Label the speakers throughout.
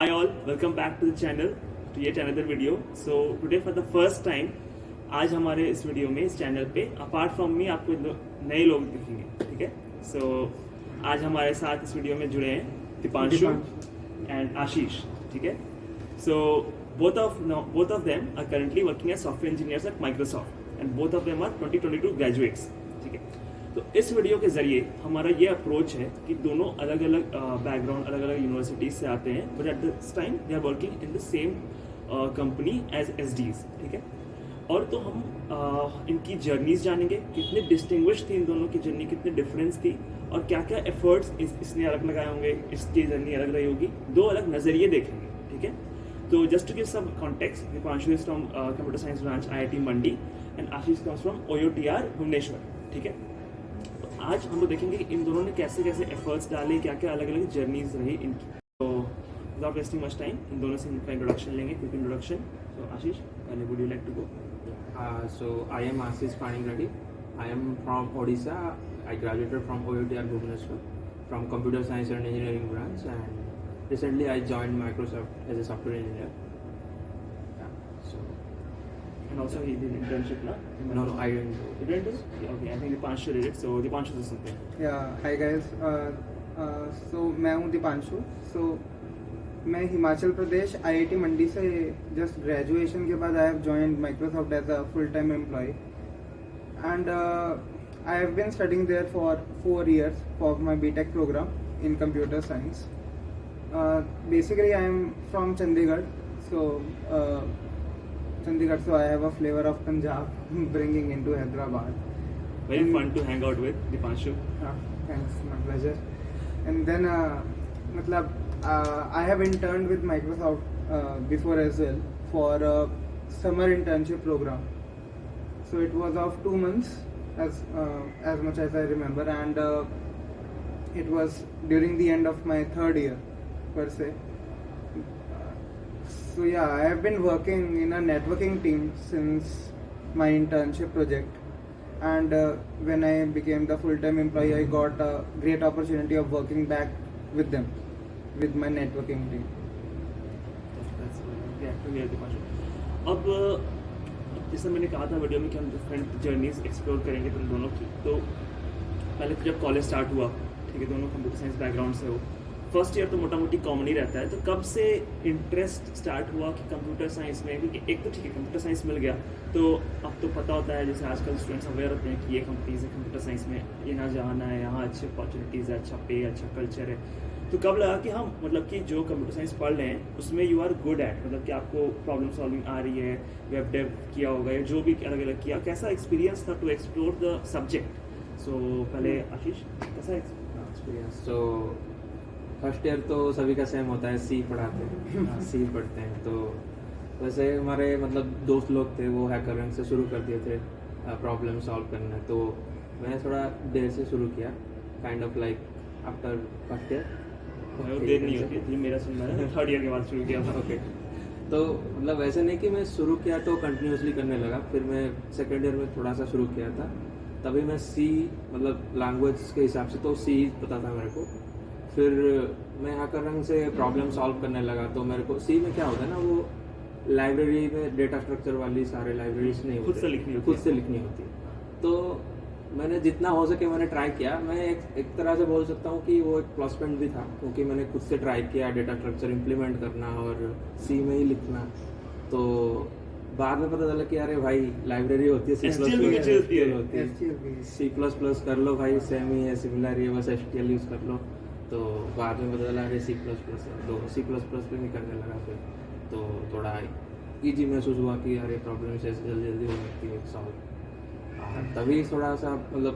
Speaker 1: Hi all, welcome back to the channel to yet another video. So today for the first time आज हमारे इस video में इस channel पे apart from me आपको नए लोग दिखेंगे, ठीक है. सो आज हमारे साथ इस वीडियो में जुड़े हैं दीपांशु एंड आशीष, ठीक है. सो both of them are currently working as software engineers at Microsoft and both of them are 2022 graduates, ठीक है. तो इस वीडियो के जरिए हमारा ये अप्रोच है कि दोनों अलग अलग बैकग्राउंड, अलग अलग यूनिवर्सिटीज से आते हैं, but at this time they are working in the same company as SDs, ठीक है. और तो हम इनकी जर्नीज जानेंगे, कितने डिस्टिंग्विश थी इन दोनों की जर्नी, कितने डिफरेंस थी और क्या क्या एफर्ट्स इसने अलग लगाए होंगे, इसकी जर्नी अलग रही होगी. दो अलग नज़रिए देखेंगे, ठीक है. तो just to give some context, Deepanshu is from computer science branch IIT Mandi and Ashish comes from OUTR Bhubaneswar, ठीक है. आज हम लोग देखेंगे कि इन दोनों ने कैसे कैसे एफर्ट्स डाले, क्या क्या अलग अलग जर्नीज रही इनकी. तो without wasting much time in दोनों से इनका इंट्रोडक्शन लेंगे, क्विक इंट्रोडक्शन. तो आशीष, पहले would you like to go?
Speaker 2: So I am Ashish Panigradi. I am from Odisha. I graduated from OUTR Bhubaneswar from Computer Science and Engineering branch, and recently I joined Microsoft as a software engineer. So
Speaker 1: And also he did internship, na?
Speaker 2: no, I didn't do.
Speaker 1: You didn't do? Yeah, okay, I think Dipanshu did it. So Dipanshu does something.
Speaker 3: Hi guys. So मैं हूँ दीपांशु. सो मैं Himachal Pradesh IIT मंडी से just graduation के बाद I have joined Microsoft as a full time employ and I have been studying there for 4 years for my BTech program in computer science. Basically I am from Chandigarh. Chandigarh, so I have a flavor of Punjab bringing into Hyderabad.
Speaker 1: Very fun to hang out with Dipanshu.
Speaker 3: Thanks, my pleasure. And then, I have interned with Microsoft before as well for a summer internship program. So it was of 2 months, as much as I remember, and it was during the end of my 3rd year per se. So yeah, I have been working in a networking team since my internship project, and when I became the full-time employee, I got a great opportunity of working back with them, with my networking team.
Speaker 1: That's yeah, to hear Dipanshu. अब जैसे मैंने कहा था video में कि हम different journeys explore करेंगे तुम दोनों की. तो पहले तो जब कॉलेज स्टार्ट हुआ, ठीक है, दोनों कंप्यूटर साइंस बैकग्राउंड से हो, फर्स्ट ईयर तो मोटा मोटी कॉमन ही रहता है. तो कब से इंटरेस्ट स्टार्ट हुआ कि कंप्यूटर साइंस में, क्योंकि एक तो ठीक है कंप्यूटर साइंस मिल गया तो अब तो पता होता है, जैसे आजकल स्टूडेंट्स अवेयर होते हैं कि ये कंपनीज है कंप्यूटर साइंस में, ये ना जाना है, यहाँ अच्छी अपॉर्चुनिटीज़ है, अच्छा पे, अच्छा कल्चर है. तो कब लगा कि हम मतलब कि जो कंप्यूटर साइंस पढ़ रहे हैं उसमें यू आर गुड एट, मतलब कि आपको प्रॉब्लम सॉल्विंग आ रही है, वेब डेव किया होगा या जो भी अलग अलग किया, कैसा एक्सपीरियंस था टू एक्सप्लोर द सब्जेक्ट? सो पहले आशीष, कैसा एक्सपीरियंस?
Speaker 2: So फर्स्ट ईयर तो सभी का सेम होता है, सी पढ़ाते हैं, सी पढ़ते हैं. तो वैसे हमारे मतलब दोस्त लोग थे, वो हैकररैंक से शुरू कर दिए थे प्रॉब्लम सॉल्व करना. तो मैंने थोड़ा देर से शुरू किया, kind of like after first year.
Speaker 1: देर नहीं होती थी, मेरा सुनना है 3rd ईयर के बाद शुरू किया था.
Speaker 2: ओके. तो मतलब ऐसे नहीं कि मैं शुरू किया तो कंटिन्यूसली करने लगा, फिर मैं 2nd ईयर में थोड़ा सा शुरू किया था. तभी मैं सी मतलब लैंग्वेज के हिसाब से तो सी पता था मेरे को. फिर मैं हैकररैंक से प्रॉब्लम सॉल्व करने लगा. तो मेरे को सी में क्या होता है ना, वो लाइब्रेरी में डेटा स्ट्रक्चर वाली सारे लाइब्रेरीज नहीं
Speaker 1: खुद से लिखनी होती है.
Speaker 2: तो मैंने जितना हो सके मैंने ट्राई किया. मैं एक तरह से बोल सकता हूँ कि वो एक प्लस पॉइंट भी था, क्योंकि मैंने खुद से ट्राई किया डेटा स्ट्रक्चर इम्प्लीमेंट करना और सी में ही लिखना. तो बाद में पता चला कि अरे भाई लाइब्रेरी होती है, C++ कर लो भाई, सेम ही है, सिमिलर ही है, बस SQL यूज़ कर लो. तो बाद में पता चला अरे C++ है, तो C++ पे नहीं करने लगा. फिर तो थोड़ा ईजी महसूस हुआ कि अरे प्रॉब्लम से जल्दी हो सकती है सॉल्व. तभी थोड़ा सा मतलब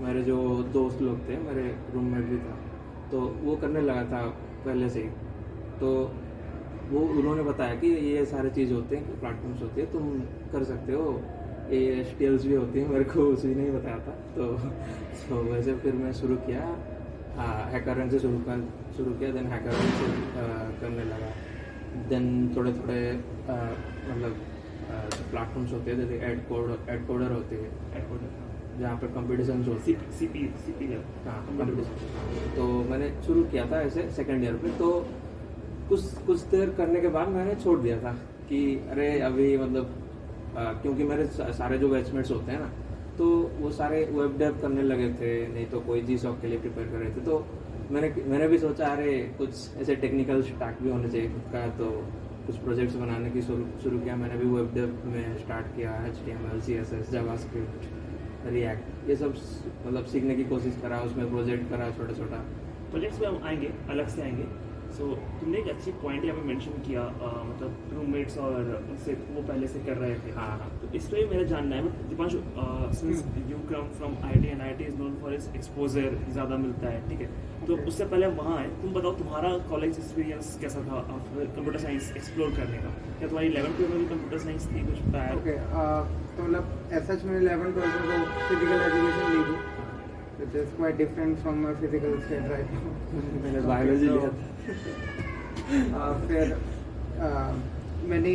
Speaker 2: मेरे जो दोस्त लोग थे, मेरे रूममेट भी था, तो वो करने लगा था पहले से ही. तो वो उन्होंने बताया कि ये सारे चीज़ होते हैं, प्लेटफॉर्म्स होते हैं, तुम कर सकते हो, ये STLs भी होती हैं. मेरे को उसी ने ही बताया था. तो वैसे फिर मैं शुरू किया, हैकररैंक से शुरू किया. देन हैकररैंक से करने लगा. देन थोड़े मतलब प्लेटफॉर्म्स होते हैं, जैसे एडकोडर होते हैं, जहाँ पर कंपटीशन्स होती है,
Speaker 1: CP
Speaker 2: हाँ कंपटीशन. तो मैंने शुरू किया था ऐसे 2nd ईयर पे. तो कुछ देर करने के बाद मैंने छोड़ दिया था कि अरे अभी मतलब क्योंकि मेरे सारे जो बैचमेट्स होते हैं ना, तो वो सारे वेब डेव करने लगे थे, नहीं तो कोई जी सॉक के लिए प्रिपेयर कर रहे थे। तो मैंने भी सोचा अरे कुछ ऐसे टेक्निकल स्टैक भी होने चाहिए खुद का, तो कुछ प्रोजेक्ट्स बनाने की शुरू किया। मैंने भी वेब डेव में स्टार्ट किया, HTML, CSS, जावास्क्रिप्ट, रिएक्ट, ये सब मतलब सीखने की कोशिश करा, उसमें प्रोजेक्ट करा छोटा छोटा।
Speaker 1: प्रोजेक्ट्स में हम आएंगे, अलग से आएंगे। सो तुमने एक अच्छी पॉइंट यहाँ पे मेंशन किया, मतलब रूममेट्स और उनसे वो पहले से कर रहे थे।
Speaker 2: हाँ।
Speaker 1: तो इस पर मेरा जानना है, Deepanshu, since you come from IIT and IIT is known for its exposure ज़्यादा मिलता है, ठीक है? तो
Speaker 3: Okay.
Speaker 1: उससे पहले वहाँ आए, तुम बताओ तुम्हारा कॉलेज एक्सपीरियंस कैसा था कंप्यूटर साइंस एक्सप्लोर करने का? क्या तुम्हारी 11th में भी कंप्यूटर साइंस थी कुछ प्रायर?
Speaker 3: ओके, तो मतलब ऐसा मैंने 11th-12th में तो फिजिकल एजुकेशन ली थी, which is quite different from my physical state right now.
Speaker 2: मैंने बायोलॉजी लिया था।
Speaker 3: फिर मैंने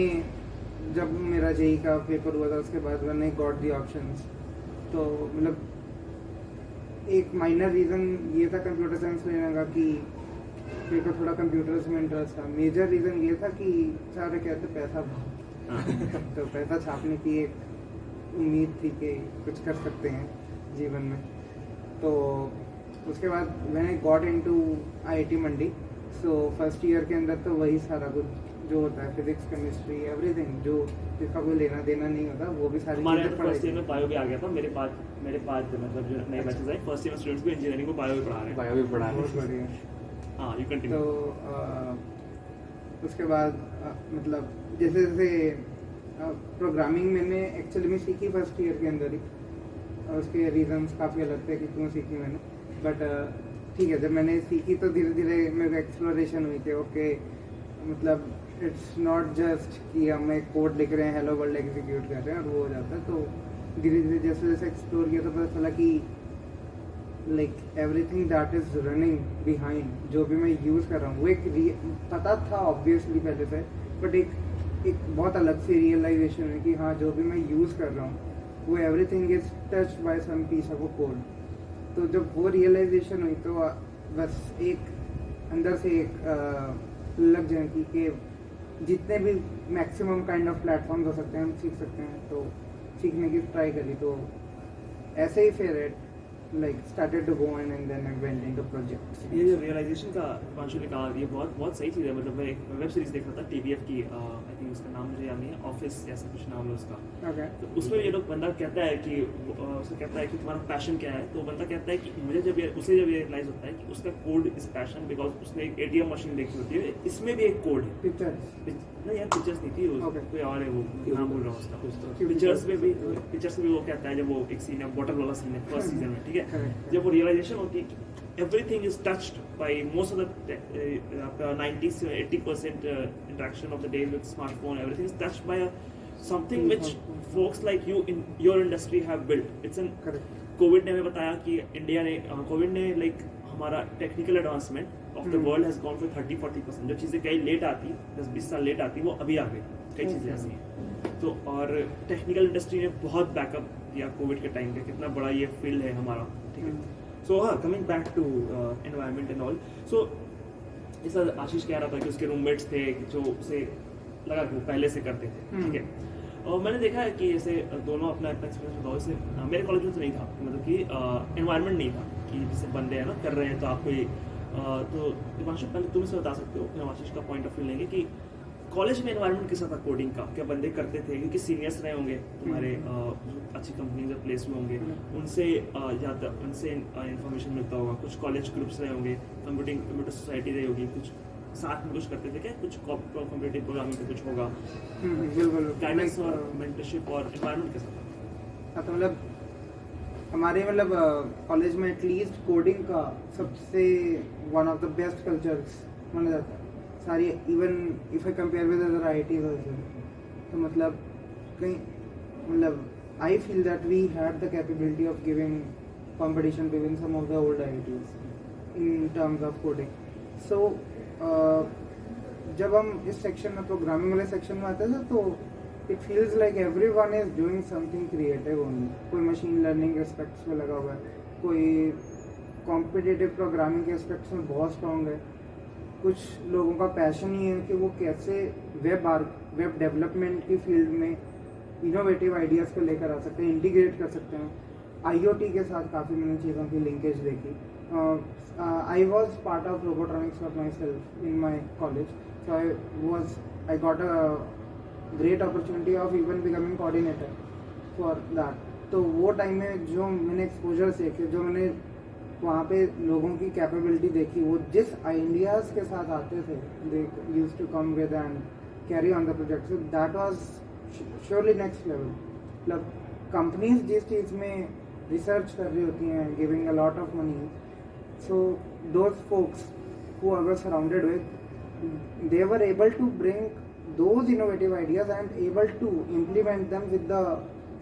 Speaker 3: जब मेरा जेई का पेपर हुआ था उसके बाद मैंने गॉट दी ऑप्शंस, तो मतलब एक माइनर रीज़न ये था कंप्यूटर साइंस लेने का कि मेरे को थोड़ा कंप्यूटर्स में इंटरेस्ट था। मेजर रीज़न ये था कि सारे कहते पैसा बहुत तो पैसा छापने की एक उम्मीद थी कि कुछ कर सकते हैं जीवन में। तो उसके बाद मैंने गॉट इनटू IIT मंडी। सो फर्स्ट ईयर के अंदर तो वही सारा कुछ जो होता है, फिजिक्स, केमिस्ट्री, एवरीथिंग जो जिसका कोई लेना देना नहीं होता, वो भी सारी
Speaker 1: हमारे
Speaker 3: चीज़ें
Speaker 1: फर्स्ट ईयर
Speaker 3: पढ़ाई।
Speaker 1: में बायो भी आ गया था। मेरे पास मतलब जो नए बैचेस आए, फर्स्ट ईयर में स्टूडेंट्स भी इंजीनियरिंग को बायो भी पढ़ा रहे हैं।
Speaker 2: बायो भी पढ़ा है।
Speaker 3: बहुत बढ़िया।
Speaker 1: हाँ, यू
Speaker 3: तो
Speaker 1: कंटिन्यू।
Speaker 3: उसके बाद मतलब जैसे जैसे प्रोग्रामिंग मैंने एक्चुअली में सीखी फर्स्ट ईयर के अंदर ही, और उसके रीजंस काफ़ी अलग थे कि क्यों सीखी मैंने, बट ठीक है, जब मैंने सीखी तो धीरे धीरे मेरे को एक्सप्लोरेशन हुई कि ओके, मतलब इट्स नॉट जस्ट कि हम एक कोड लिख रहे हैं, हेलो वर्ल्ड एग्जीक्यूट कर रहे हैं और वो हो जाता है। तो धीरे धीरे जैसे जैसे एक्सप्लोर किया तो पता चला कि like everything that is running behind, जो भी मैं यूज़ कर रहा हूँ वो एक पता था ऑब्वियसली पहले से, बट एक बहुत अलग से रियलाइजेशन है कि हाँ, जो भी मैं यूज़ कर रहा हूँ वो everything is touched by some piece of a code. तो जब वो रियलाइजेशन हुई तो बस एक अंदर से एक लग जाए कि जितने भी मैक्सिमम काइंड ऑफ प्लेटफॉर्म्स हो सकते हैं हम सीख सकते हैं, तो सीखने की ट्राई करी। तो ऐसे ही फिर like started to go on and then I went into projects.
Speaker 1: ये जो रियलाइजेशन का पांचू ने कहा, ये बहुत सही चीज़ है। मतलब मैं एक वेब सीरीज देख रहा था TVF की, आई थिंक उसका नाम मुझे याद नहीं है, ऑफिस ऐसा कुछ नाम है उसका।
Speaker 3: Okay.
Speaker 1: तो उसमें ये लोग बंदा कहता है कि उसे कहता है कि तुम्हारा पैशन क्या है, तो बंदा कहता है कि उसे जब रियलाइज होता है कि उसका कोड इज पैशन, बिकॉज उसने एक ATM मशीन देखी होती है, इसमें भी एक कोड है।
Speaker 3: Pictures.
Speaker 1: नहीं यार, पिक्चर्स नहीं थी,
Speaker 3: Okay.
Speaker 1: कोई और है, वो नाम बोल रहा हूँ उसका।
Speaker 3: Pictures.
Speaker 1: पिक्चर्स में भी वो कहता है, जब वो एक सीन है, बॉटल वाला सीन है फर्स्ट सीजन में, ठीक है,
Speaker 3: Correct.
Speaker 1: जब वो रियलाइजेशन होती है कि everything is touched bye most of the 90 से 80% interaction of the day with smartphone, everything is touched bye something which folks like you in your industry have built. It's an
Speaker 3: Correct.
Speaker 1: Covid ने हमें बताया कि India ने Covid ने like हमारा technical advancement of the world has gone for 30-40%। जो चीज़ें कई लेट आती, 10-20 साल लेट आती, वो अभी आ गई। कई चीज़ें ऐसी हैं। तो और टेक्निकल इंडस्ट्री ने बहुत बैकअप दिया कोविड के टाइम पे, कितना बड़ा ये फील्ड है हमारा, ठीक है। सो हाँ, coming back to environment and all, so जैसा आशीष कह रहा था कि उसके रूममेट्स थे जो उसे लगा कि वो पहले से करते थे, ठीक है। और मैंने देखा है कि जैसे दोनों अपना एक्सपीरियंस बताओ। जैसे मेरे कॉलेज में तो नहीं था, मतलब कि एनवायरनमेंट नहीं था कि जैसे बंदे हैं ना कर रहे हैं तो आपको ये तो दीपांशु पहले तुम इसे बता सकते हो, फिर आशीष का पॉइंट ऑफ व्यू लेंगे कि कॉलेज में एनवायरनमेंट कैसा था कोडिंग का, क्या बंदे करते थे? क्योंकि सीनियर्स रहे होंगे तुम्हारे, अच्छी कंपनी में प्लेस हुए होंगे, उनसे इन्फॉर्मेशन मिलता होगा, कुछ कॉलेज ग्रुप्स रहे होंगे, कंप्यूटर सोसाइटी रही होगी, कुछ साथ में कुछ करते थे क्या, कुछ कॉम्पिटिटिव प्रोग्रामिंग का कुछ होगा,
Speaker 3: बिल्कुल।
Speaker 1: गाइडेंस और मेंटरशिप और एनवायरनमेंट कैसा था?
Speaker 3: हाँ, तो मतलब हमारे मतलब कॉलेज में एटलीस्ट कोडिंग का सबसे one of the best cultures माना जाता है सारी, even if I compare with other IITs also. तो मतलब कहीं मतलब I feel that we had the capability of giving competition to win some of the old IITs in terms of coding. So जब हम इस सेक्शन में programming वाले section में आते थे तो it feels like everyone is doing something creative only. कोई मशीन लर्निंग एस्पेक्ट्स में लगा हुआ है, कोई कॉम्पिटिटिव प्रोग्रामिंग के एस्पेक्ट्स में बहुत स्ट्रॉन्ग है, कुछ लोगों का पैशन ही है कि वो कैसे वेब डेवलपमेंट की फील्ड में इनोवेटिव आइडियाज़ को लेकर आ सकते हैं, इंटीग्रेट कर सकते हैं। IoT के साथ काफ़ी मैंने चीज़ों की लिंकेज देखी। I was part of Robotronics for myself in my college, so I got a great opportunity of even becoming coordinator for that. तो वो टाइम में जो मैंने एक्सपोजर सीखे, जो मैंने वहाँ पे लोगों की कैपेबिलिटी देखी, वो जिस आइडियाज़ के साथ आते थे, they used to come with and carry on the project, so that was surely next level. मतलब कंपनीज जिस चीज़ में रिसर्च कर रही होती हैं, giving a lot of money, so those folks who I was surrounded with, they were able to bring those innovative ideas and able to implement them with the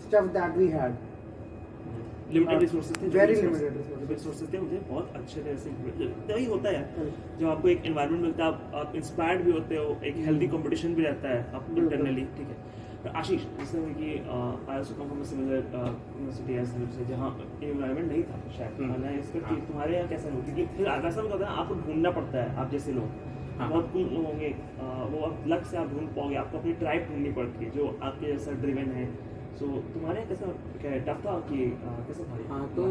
Speaker 3: stuff that we had.
Speaker 1: Limited resources थे,
Speaker 3: Very limited resources.
Speaker 1: Resources थे, मुझे बहुत अच्छे तरह से तो वही होता है यार, जब आपको एक एनवायरनमेंट मिलता है, आप इंस्पायर्ड भी होते हो, एक हेल्दी कंपटीशन भी रहता है आप इंटरनली, ठीक है। तो आशीष, जैसे कि I also come from a similar university as से, जहाँ एनवायरनमेंट नहीं था शायद, मैं इस पर कि तुम्हारे यहाँ कैसा हो, क्योंकि फिर वैसा होता है आपको ढूंढना पड़ता है, आप जैसे लोग बहुत कम लोग होंगे, वो आप लक से आप ढूंढ पाओगे, आपको अपनी ट्राइब ढूंढनी पड़ती है जो आपके जैसा ड्रिवन है। सो तुम्हारे कैसा क्या टफ था कि कैसा था?
Speaker 2: हाँ, तो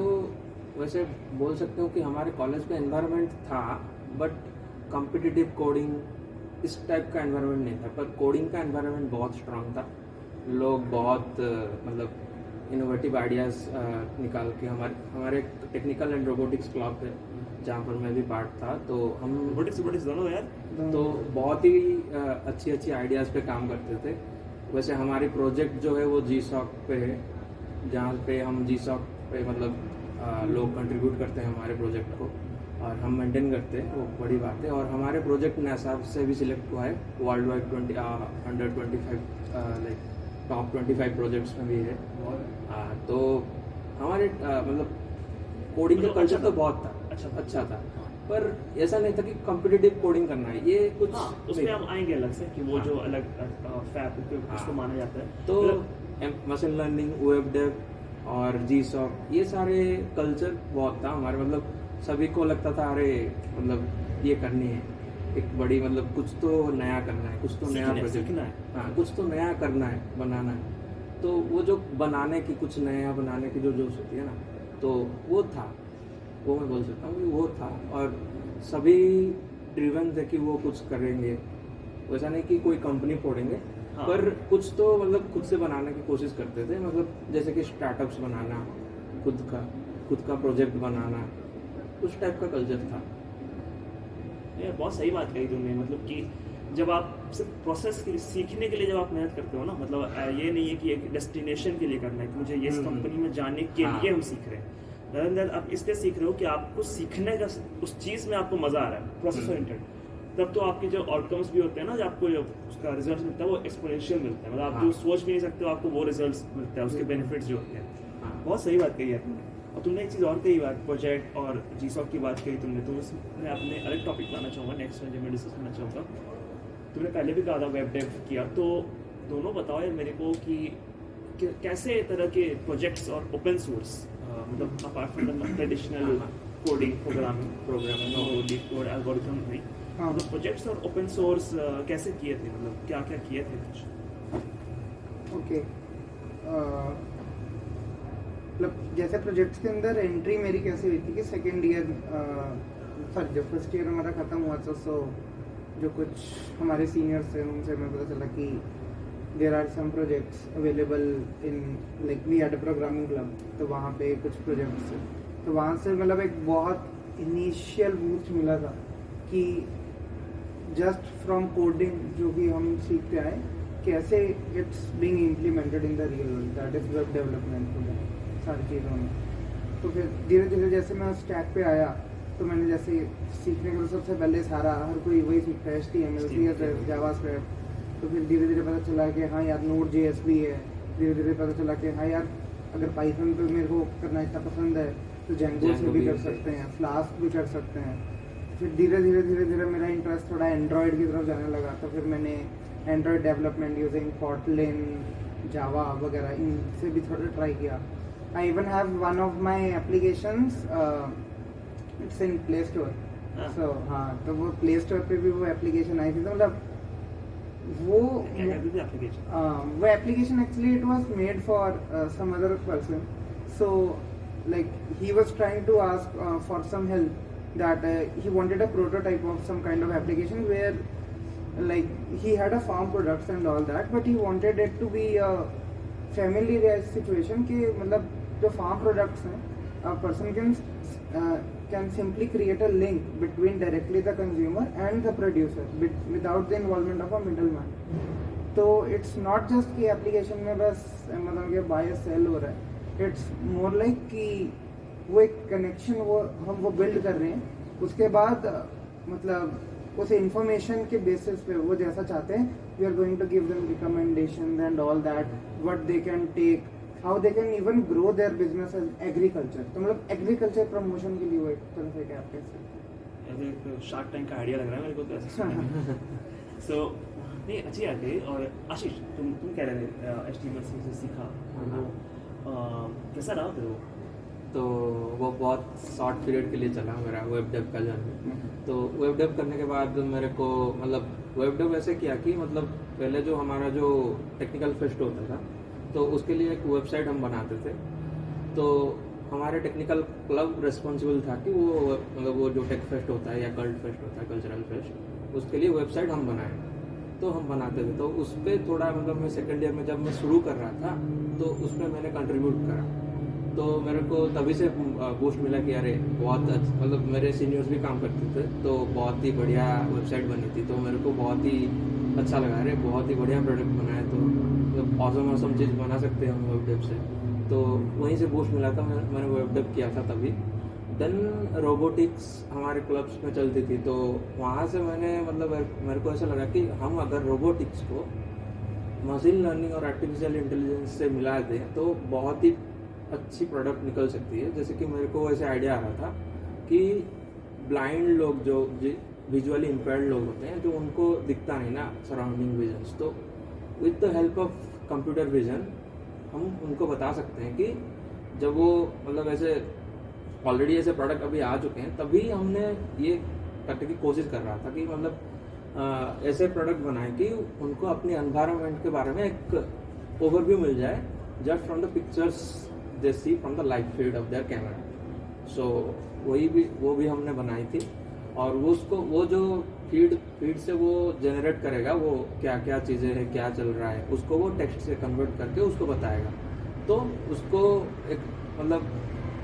Speaker 2: वैसे बोल सकते हो कि हमारे कॉलेज में एनवायरनमेंट था, बट कॉम्पिटिटिव कोडिंग इस टाइप का एनवायरनमेंट नहीं था, पर कोडिंग का एनवायरनमेंट बहुत स्ट्रांग था। लोग बहुत मतलब इनोवेटिव आइडियाज़ निकाल के, हमारे टेक्निकल एंड रोबोटिक्स क्लब है जहाँ पर मैं भी पार्ट था, तो हम
Speaker 1: रोबोटिक्स दोनों यार,
Speaker 2: तो बहुत ही अच्छी आइडियाज़ पे काम करते थे। वैसे हमारी प्रोजेक्ट जो है वो GSOC पे है, जहाँ पे हम GSOC पे मतलब लोग कंट्रीब्यूट करते हैं हमारे प्रोजेक्ट को और हम मेंटेन करते हैं, वो बड़ी बात है। और हमारे प्रोजेक्ट NASA से भी सिलेक्ट हुआ है, world wide under 25 like top 25 projects में भी है। तो हमारे मतलब कोडिंग का कल्चर तो बहुत था, अच्छा था, पर ऐसा नहीं था कि कॉम्पिटिटिव कोडिंग करना है, ये कुछ
Speaker 1: उसमें हम आएंगे अलग से कि वो जो अलग फैब उसको माना जाता है।
Speaker 2: तो मशीन लर्निंग, वेब डेव और GSOC, ये सारे कल्चर बहुत था हमारे, मतलब सभी को लगता था अरे मतलब ये करनी है, एक बड़ी मतलब कुछ तो नया करना है, कुछ तो नया प्रोजेक्ट, हाँ कुछ तो नया करना है, बनाना है। तो वो जो बनाने की, कुछ नया बनाने की जो जोश होती है ना, तो वो था, वो मैं बोल सकता हूँ कि वो था। और सभी ड्रिवन थे कि वो कुछ करेंगे, वैसा नहीं कि कोई कंपनी फोड़ेंगे,
Speaker 1: हाँ।
Speaker 2: पर कुछ तो मतलब खुद से बनाने की कोशिश करते थे, मतलब जैसे कि स्टार्टअप्स बनाना, खुद का प्रोजेक्ट बनाना, उस टाइप का कल्चर था।
Speaker 1: ये बहुत सही बात कही तुमने, मतलब कि जब आप सिर्फ प्रोसेस के लिए, सीखने के लिए जब आप मेहनत करते हो ना, मतलब ये नहीं है कि एक डेस्टिनेशन के लिए करना है कि मुझे ये इस कंपनी में जाने के लिए हम सीख रहे हैं, दरअसल आप इसलिए सीख रहे हो कि आपको सीखने का उस चीज़ में आपको मज़ा आ रहा है, प्रोसेस ओरिएंटेड। तब तो आपके जो आउटकम्स भी होते हैं ना, जो आपको जो उसका रिजल्ट मिलता है वो एक्सपोनेंशियल मिलता है, मतलब आप जो सोच भी नहीं सकते हो, आपको वो रिजल्ट्स मिलता है, उसके बेनिफिट्स जो होते हैं। बहुत सही बात कही है तुमने। और तुमने एक चीज़ और कही, बात प्रोजेक्ट और GSOC की बात कही तुमने, तो उसमें अपने अलग टॉपिक लाना चाहूँगा नेक्स्ट में, जो मैं डिस्कस करना चाहूँगा। तुमने पहले भी कहा था वेब डेव किया, तो दोनों बताओ यार मेरे को कि कैसे तरह के प्रोजेक्ट्स और ओपन सोर्स, मतलब apart from the traditional coding programming code algorithm नहीं, मतलब प्रोजेक्ट्स और ओपन सोर्स कैसे किए थे, मतलब क्या क्या किए थे कुछ?
Speaker 3: ओके, मतलब जैसे प्रोजेक्ट्स के अंदर एंट्री मेरी कैसे हुई थी कि सेकेंड ईयर, सॉरी जब फर्स्ट ईयर हमारा ख़त्म हुआ था, सो जो कुछ हमारे सीनियर्स थे उनसे हमें पता चला कि there are some projects available in like we had a programming club, तो वहाँ पे कुछ प्रोजेक्ट्स थे, तो वहाँ से मतलब एक बहुत इनिशियल बूस्ट मिला था कि जस्ट फ्रॉम कोडिंग जो भी हम सीखते आए, कैसे it's being implemented in the real world, that is web development, सारी चीज़ों में। तो फिर धीरे धीरे जैसे मैं स्टैक पे आया, तो मैंने जैसे सीखने के लिए सबसे पहले सारा हर कोई वही सीखता है, HTML, CSS, जावास्क्रिप्ट। तो फिर धीरे धीरे पता चला कि हाँ यार Node.js भी है, धीरे धीरे पता चला कि हाँ यार अगर पाइथन पे मेरे को करना इतना पसंद है तो Django से भी कर सकते हैं, फ्लास्क भी कर सकते हैं। फिर धीरे धीरे मेरा इंटरेस्ट थोड़ा एंड्रॉयड की तरफ जाने लगा, तो फिर मैंने एंड्रॉयड डेवलपमेंट यूजिंग Kotlin, जावा वगैरह इनसे भी थोड़ा ट्राई किया। I even have one of my applications, it's in Play Store,
Speaker 1: हाँ।
Speaker 3: सो हाँ, तो वो प्ले स्टोर पे भी वो एप्लीकेशन आई थी, तो मतलब वो
Speaker 1: क्या कहते थे एप्लीकेशन?
Speaker 3: वो application actually it was made for some other person, so like he was trying to ask for some help, that he wanted a prototype of some kind of application where like he had a farm products and all that, but he wanted it to be a family situation कि मतलब जो farm products हैं, a person can simply create a link between directly the consumer and the producer without the involvement of a middleman. तो it's not just कि application में बस मतलब कि buy sell हो रहा है, इट्स मोर लाइक कि वो एक कनेक्शन वो बिल्ड कर रहे हैं, उसके बाद मतलब उस इंफॉर्मेशन के बेसिस पे वो जैसा चाहते हैं we are going to give them recommendation and all that, what they can take, how they can even grow their business as agriculture. तो मतलब एग्रीकल्चर प्रमोशन के लिए वो एक तरह से क्या कह सकते हैं,
Speaker 1: ऐसे एक शार्क टैंक का आइडिया लग रहा है मेरे को तो ऐसा। सो नहीं, अच्छी बात है। और आशीष, तुम कह रहे थे HTML से सीखा,
Speaker 2: हाँ।
Speaker 1: कैसा रहा फिर वो?
Speaker 2: तो वो बहुत शॉर्ट पीरियड के लिए चला मेरा वेब डेव का जर्नी। तो वेब डेव करने के बाद मेरे को मतलब वेब डेव ऐसे किया कि मतलब पहले जो हमारा जो टेक्निकल फेस्ट होता था तो उसके लिए एक वेबसाइट हम बनाते थे। तो हमारे टेक्निकल क्लब रिस्पॉन्सिबल था कि वो मतलब वो जो टेक फेस्ट होता है या कल्ट फेस्ट होता है, कल्चरल फेस्ट, उसके लिए वेबसाइट हम बनाए। तो हम बनाते थे, तो उस पर थोड़ा मतलब मैं सेकेंड ईयर में जब मैं शुरू कर रहा था तो उसमें मैंने कंट्रीब्यूट करा। तो मेरे को तभी से बूस्ट मिला कि अरे बहुत मतलब मेरे सीनियर्स भी काम करते थे, तो बहुत ही बढ़िया वेबसाइट बनी थी। तो मेरे को बहुत ही अच्छा लगा, अरे बहुत ही बढ़िया प्रोडक्ट बनाया, तो मतलब ऑसम चीज़ बना सकते हैं हम वेब डेव से। तो वहीं से बूस्ट मिला था, मैंने वेब डेव किया था तभी। देन रोबोटिक्स हमारे क्लब्स में चलती थी, तो वहाँ से मैंने मतलब मेरे को ऐसा लगा कि हम अगर रोबोटिक्स को मशीन लर्निंग और आर्टिफिशियल इंटेलिजेंस से मिला दें तो बहुत ही अच्छी प्रोडक्ट निकल सकती है। जैसे कि मेरे को ऐसे आइडिया आ रहा था कि ब्लाइंड लोग जो विजुअली इम्पेयर्ड लोग होते हैं, जो उनको दिखता नहीं ना सराउंडिंग विजन्स, तो with the help of computer vision हम उनको बता सकते हैं कि जब वो मतलब ऐसे ऑलरेडी ऐसे प्रोडक्ट अभी आ चुके हैं, तभी हमने ये करने की कोशिश कर रहा था कि मतलब ऐसे प्रोडक्ट बनाए कि उनको अपने एनवायरनमेंट के बारे में एक ओवरव्यू मिल जाए just from the pictures they see from the live feed of their camera. So वो भी हमने बनाई थी, और वो जो फीड से वो जनरेट करेगा वो क्या क्या चीज़ें हैं, क्या चल रहा है, उसको वो टेक्स्ट से कन्वर्ट करके उसको बताएगा। तो उसको एक मतलब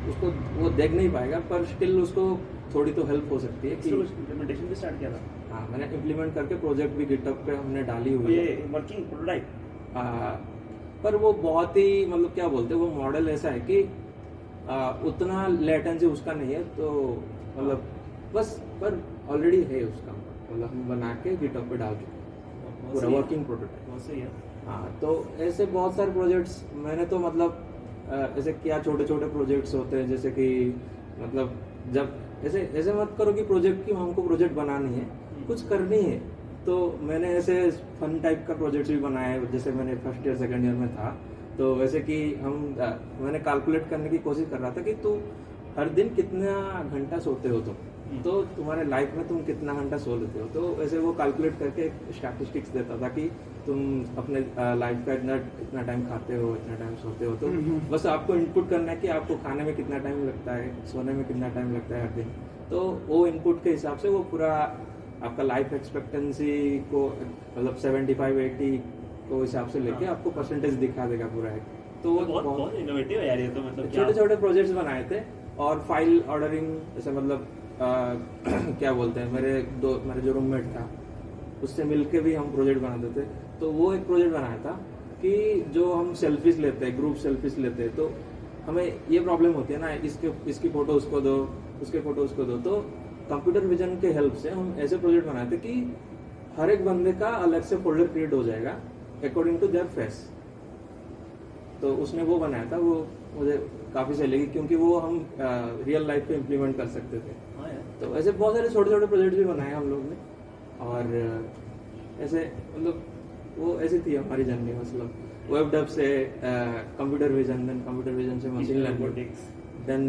Speaker 2: उसको वो देख नहीं पाएगा, पर स्टिल उसको थोड़ी तो हेल्प हो सकती है कि
Speaker 1: इम्प्लीमेंटेशन भी स्टार्ट किया था।
Speaker 2: हाँ, मैंने इम्प्लीमेंट करके प्रोजेक्ट भी गिटहब पे हमने डाली हुई है।
Speaker 1: ये वर्किंग प्रोटोटाइप,
Speaker 2: पर वो बहुत ही मतलब क्या बोलते हैं, वो मॉडल ऐसा है कि उतना लेटेंसी उसका नहीं है, तो मतलब बस पर ऑलरेडी है उसका, मतलब हम बना के गिटहब पे डाल चुके हैं पूरा वर्किंग प्रोटोटाइप।
Speaker 1: बहुत सही है।
Speaker 2: हाँ, तो ऐसे बहुत सारे प्रोजेक्ट्स मैंने तो मतलब ऐसे क्या छोटे छोटे प्रोजेक्ट्स होते हैं, जैसे कि मतलब जब ऐसे मत करो कि प्रोजेक्ट की हमको प्रोजेक्ट बनानी है, कुछ करनी है। तो मैंने ऐसे फन टाइप का प्रोजेक्ट्स भी बनाए, जैसे मैंने फर्स्ट ईयर सेकंड ईयर में था, तो वैसे कि मैंने कैलकुलेट करने की कोशिश कर रहा था कि तू हर दिन कितना घंटा सोते हो, तो तुम्हारे लाइफ में तुम कितना घंटा सो लेते हो। तो वैसे वो कैलकुलेट करके एक स्टैटिस्टिक्स देता था कि तुम अपने लाइफ का इतना टाइम खाते हो, इतना टाइम सोते हो। तो बस आपको इनपुट करना है कि आपको खाने में कितना टाइम लगता है, सोने में कितना टाइम लगता है हर दिन। तो वो इनपुट के हिसाब से वो पूरा आपका लाइफ एक्सपेक्टेंसी को मतलब 75-80 को हिसाब से लेके आपको परसेंटेज दिखा देगा पूरा है। तो वो
Speaker 1: बहुत इनोवेटिव है यार ये तो, मतलब
Speaker 2: छोटे छोटे प्रोजेक्ट्स बनाए थे। और फाइल ऑर्डरिंग जैसे मतलब क्या बोलते हैं, मेरे जो रूममेट था उससे मिलके भी हम प्रोजेक्ट बनाते थे। तो वो एक प्रोजेक्ट बनाया था कि जो हम सेल्फीज लेते हैं, ग्रुप सेल्फीज लेते हैं, तो हमें ये प्रॉब्लम होती है ना, इसकी फोटो उसको दो, उसके फोटो उसको दो। तो कंप्यूटर विजन के हेल्प से हम ऐसे प्रोजेक्ट बनाए थे कि हर एक बंदे का अलग से फोल्डर क्रिएट हो जाएगा अकॉर्डिंग टू देयर फेस। तो उसने वो बनाया था, वो मुझे काफ़ी सही लगी क्योंकि वो हम रियल लाइफ पे इम्प्लीमेंट कर सकते थे। तो ऐसे बहुत सारे छोटे छोटे प्रोजेक्ट भी बनाए हम लोग ने। और ऐसे मतलब वो ऐसी थी हमारी जर्नी, मतलब वेब डेव से computer vision, then computer vision से मशीन लर्निंग, देन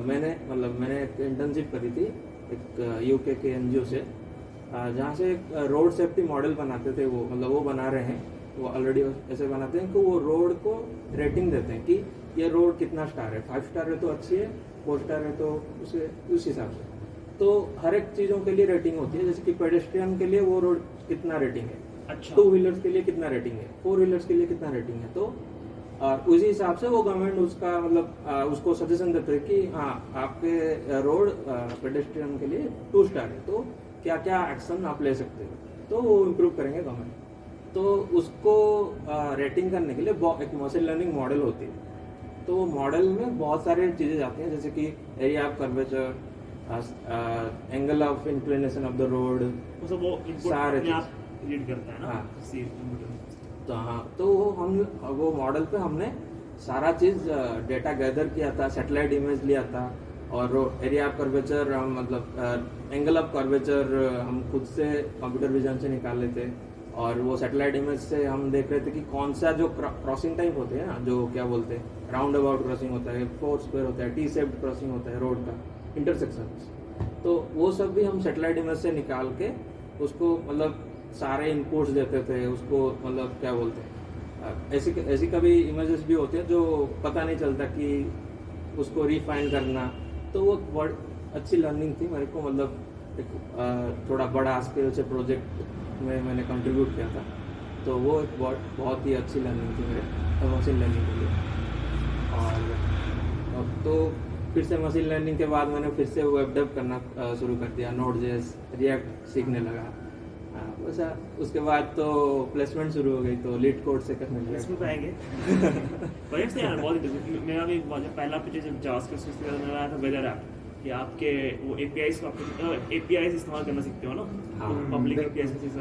Speaker 2: मैंने एक इंटर्नशिप करी थी एक यूके के एनजीओ से, जहाँ से एक रोड सेफ्टी मॉडल बनाते थे वो, मतलब वो बना रहे हैं, वो ऑलरेडी ऐसे बनाते हैं कि वो रोड को रेटिंग देते हैं कि ये रोड कितना स्टार है, 5 स्टार है तो अच्छी है, 4 स्टार है तो उस हिसाब से। तो हर एक चीज़ों के लिए रेटिंग होती है, जैसे कि पेडेस्ट्रियन के लिए वो रोड कितना रेटिंग है,
Speaker 1: अच्छा
Speaker 2: 2 व्हीलर्स के लिए कितना रेटिंग है, 4 व्हीलर्स के लिए कितना रेटिंग है। तो उसी हिसाब से वो गवर्नमेंट उसका मतलब उसको सजेशन देते हैं कि हाँ आपके रोड पेडेस्ट्रियन के लिए 2 स्टार है, तो क्या क्या एक्शन आप ले सकते हो, तो वो इम्प्रूव करेंगे गवर्नमेंट। तो उसको रेटिंग करने के लिए एक मशीन लर्निंग मॉडल होती है। तो वो मॉडल में बहुत सारी चीज़ें जाती हैं, जैसे कि area of curvature, angle of inclination of the road,
Speaker 1: मतलब वो इनपुट
Speaker 2: सारे
Speaker 1: अपने
Speaker 2: चीज़।
Speaker 1: आप रीड करता है ना
Speaker 2: हाँ।
Speaker 1: किसी कंप्यूटर में।
Speaker 2: तो हाँ, तो वो मॉडल पे हमने सारा चीज़ डेटा गैदर किया था, सैटेलाइट इमेज लिया था, और एरिया ऑफ कर्वेचर हम मतलब एंगल ऑफ कर्वेचर हम खुद से कंप्यूटर विजन से निकाल लेते, और वो सैटेलाइट इमेज से हम देख रहे थे कि कौन सा जो क्रॉसिंग टाइप होते हैं ना, जो क्या बोलते हैं राउंड अबाउट क्रॉसिंग होता है, 4 स्क्वायर होता है, टी शेप्ड क्रॉसिंग होता है रोड का, इंटरसेक्शन, तो वो सब भी हम सैटेलाइट इमेज से निकाल के उसको मतलब सारे इनपुट्स देते थे उसको, मतलब क्या बोलते हैं ऐसी कभी इमेजेस भी होते हैं जो पता नहीं चलता कि उसको रिफाइन करना। तो वो बहुत अच्छी लर्निंग थी मेरे को, मतलब एक थोड़ा बड़ा स्केल से प्रोजेक्ट में मैंने कंट्रीब्यूट किया था, तो वो एक बहुत ही अच्छी लर्निंग थी मेरे मशीन लर्निंग के लिए। और तो फिर से मशीन लर्निंग के बाद मैंने फिर से वेब डेव करना शुरू कर दिया, Node.js, रिएक्ट सीखने लगा। वैसा उसके बाद तो प्लेसमेंट शुरू हो गई, तो लीड कोड से करने लगा।
Speaker 1: इसमें तो आएंगे प्रोजेक्ट से यार बहुत इंटरेस्टिंग। मेरा भी पहला प्रोजेक्ट जब जावास्क्रिप्ट सीखते थे मेरा आया था वेदर ऐप, कि आपके वो एपीआईज को एपीआईज इस्तेमाल करना सीखते हो ना,
Speaker 2: हाँ,
Speaker 1: पब्लिक
Speaker 3: बिल्कुल।
Speaker 1: एपीआईज की चीज़,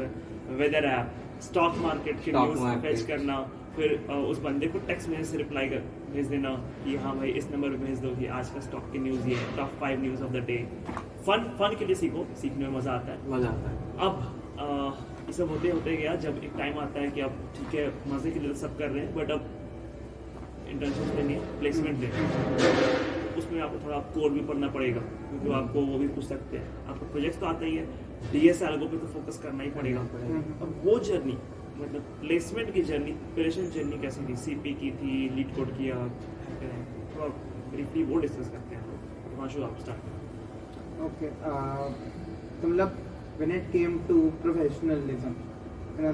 Speaker 1: वेदर ऐप, स्टॉक मार्केट के
Speaker 2: Stock
Speaker 1: न्यूज़
Speaker 2: market।
Speaker 1: फेच करना, फिर उस बंदे को टेक्स्ट मैसेज से रिप्लाई कर भेज देना कि हाँ भाई इस नंबर पे भेज दो कि आज का स्टॉक की न्यूज़ ये है, top 5 news of the day. Fun के लिए सीखो, सीखने में मज़ा आता है।
Speaker 2: मज़ा आता है।
Speaker 1: अब ये सब होते होते गया, जब एक टाइम आता है कि अब ठीक है मज़े के लिए तो सब कर रहे हैं, बट अब इंटर्नशिप लेनी है, प्लेसमेंट लेनी है, उसमें आपको थोड़ा कोड भी पढ़ना पड़ेगा, क्योंकि आपको वो भी पूछ सकते हैं। आपको प्रोजेक्ट तो आता ही है, डीएस एल्गो पे तो फोकस करना ही पड़ेगा। अब वो जर्नी, मतलब प्लेसमेंट की जर्नी, प्रिपरेशन जर्नी कैसी थी? सीपी की थी, लीड कोड किया, थोड़ा ब्रीफली वो डिस्कस करते हैं। हिमांशु आप स्टार्ट।
Speaker 3: ओके, तो मतलब when it came to professionalism,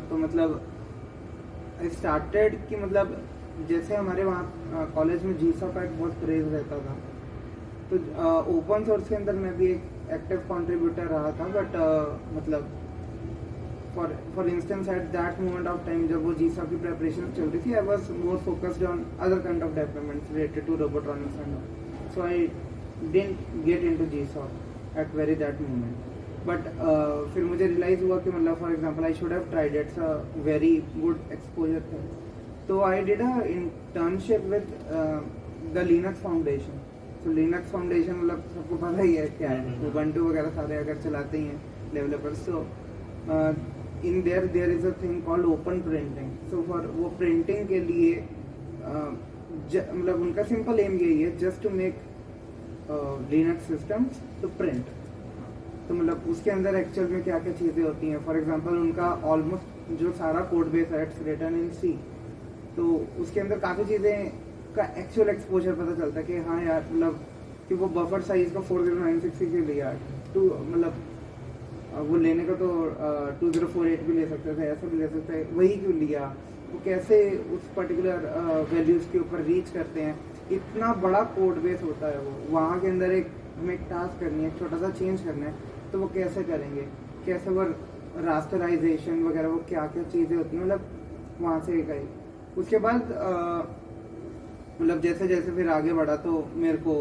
Speaker 3: तो मतलब I started कि मतलब जैसे हमारे वहाँ कॉलेज में जीसा का एक बहुत क्रेज रहता था, तो ओपन सोर्स के अंदर मैं भी एक एक्टिव कंट्रीब्यूटर रहा था, बट मतलब for instance at that moment of time जब वो जीसा की प्रेपरेशन चल रही थी, I was more focused on other kind of developments related to Robotronics and all, so I didn't get into जीसा at very that moment. But फिर मुझे रियलाइज़ हुआ कि मतलब for example I should have tried, it's a very good exposure था। तो I did a internship with the Linux foundation. तो Linux foundation मतलब सबको पता ही है क्या है, उबंटू वगैरह सारे अगर चलाते ही हैं developers. So in there is a thing called open printing. So for वो प्रिंटिंग के लिए मतलब उनका सिंपल एम यही है, just to make Linux systems to print. तो मतलब उसके अंदर एक्चुअल में क्या क्या चीज़ें होती हैं, फॉर एग्जांपल उनका ऑलमोस्ट जो सारा कोड बेस है इट्स रिटन इन सी, तो उसके अंदर काफ़ी चीज़ें का एक्चुअल एक्सपोजर पता चलता है कि हाँ यार मतलब कि वो बफर साइज का 4096 के लिया टू, मतलब वो लेने का तो 2048 भी ले सकते थे, ऐसा भी ले सकते हैं, वही क्यों लिया, वो कैसे उस पर्टिकुलर वैल्यूज़ के ऊपर रीच करते हैं। इतना बड़ा कोड बेस होता है वो, वहाँ के अंदर एक हमें एक टास्क करनी है, छोटा सा चेंज करना है, तो वो कैसे करेंगे, कैसे वो रास्टराइजेशन वगैरह वो क्या क्या चीज़ें होती हैं, मतलब वहाँ से एक आई। उसके बाद मतलब जैसे जैसे फिर आगे बढ़ा तो मेरे को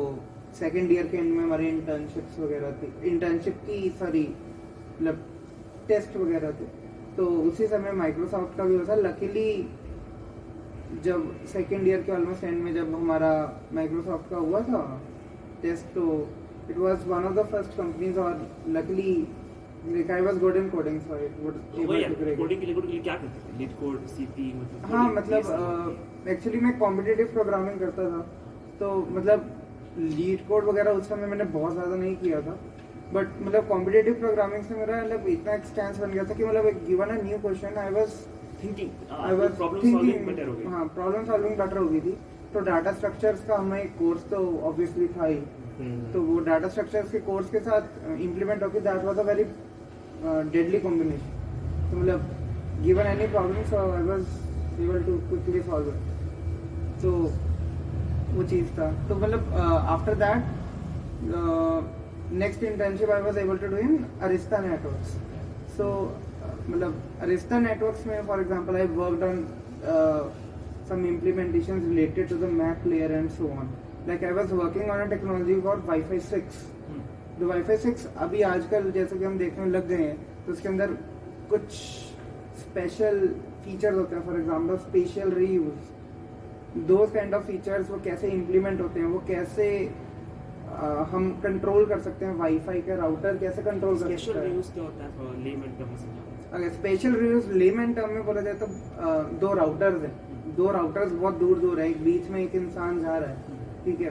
Speaker 3: सेकेंड ईयर के एंड में हमारी इंटर्नशिप्स वगैरह थी, इंटर्नशिप की सॉरी मतलब टेस्ट वगैरह थे, तो उसी समय माइक्रोसॉफ्ट का भी होता। लकीली जब सेकेंड ईयर के ऑलमोस्ट एंड में जब हमारा माइक्रोसॉफ्ट का हुआ था टेस्ट, तो it was one of the first companies, और luckily like I was good in coding, so I would able to break it.
Speaker 1: Coding के लिए क्या करते थे? लीड कोड, सीपी, मतलब
Speaker 3: हाँ मतलब एक्चुअली मैं कॉम्पिटिटिव प्रोग्रामिंग करता था, तो मतलब लीड कोड वगैरह उस समय मैंने बहुत ज़्यादा नहीं किया था, बट मतलब कॉम्पिटेटिव प्रोग्रामिंग से मेरा मतलब इतना एक्सटेंस बन गया था कि मतलब given a new question I was
Speaker 1: problem solving better हो गई।
Speaker 3: हाँ, प्रॉब्लम सॉल्विंग बेटर हो गई थी। तो डाटा स्ट्रक्चर्स का हमें एक कोर्स तो ऑब्वियसली था ही, तो वो डाटा स्ट्रक्चर्स के कोर्स के साथ इम्प्लीमेंट होकर that was a very deadly combination. तो मतलब given any problem so I was able to quickly solve it. तो वो चीज़ था। तो मतलब after that next internship I was able to do in Arista Networks. So मतलब अरिस्टा नेटवर्क्स में for example I worked on some implementations related to the Mac layer and so on. Like I was working on a technology called Wi-Fi 6. The Wi-Fi 6 अभी आजकल जैसे कि हम देखने लग गए हैं, तो उसके अंदर कुछ स्पेशल फीचर्स होते हैं, for example special reuse. Those kind of features वो कैसे इम्प्लीमेंट होते हैं, वो कैसे हम कंट्रोल कर सकते हैं, वाईफाई का राउटर कैसे कंट्रोल कर सकते हैं।
Speaker 1: स्पेशल यूज क्या होता है लेमन टर्म में समझाओ।
Speaker 3: अगर स्पेशल रीयूज लेमन टर्म में बोला जाए तो दो राउटर्स हैं, दो राउटर्स बहुत दूर दूर है, एक बीच में एक इंसान जा रहा है, ठीक है।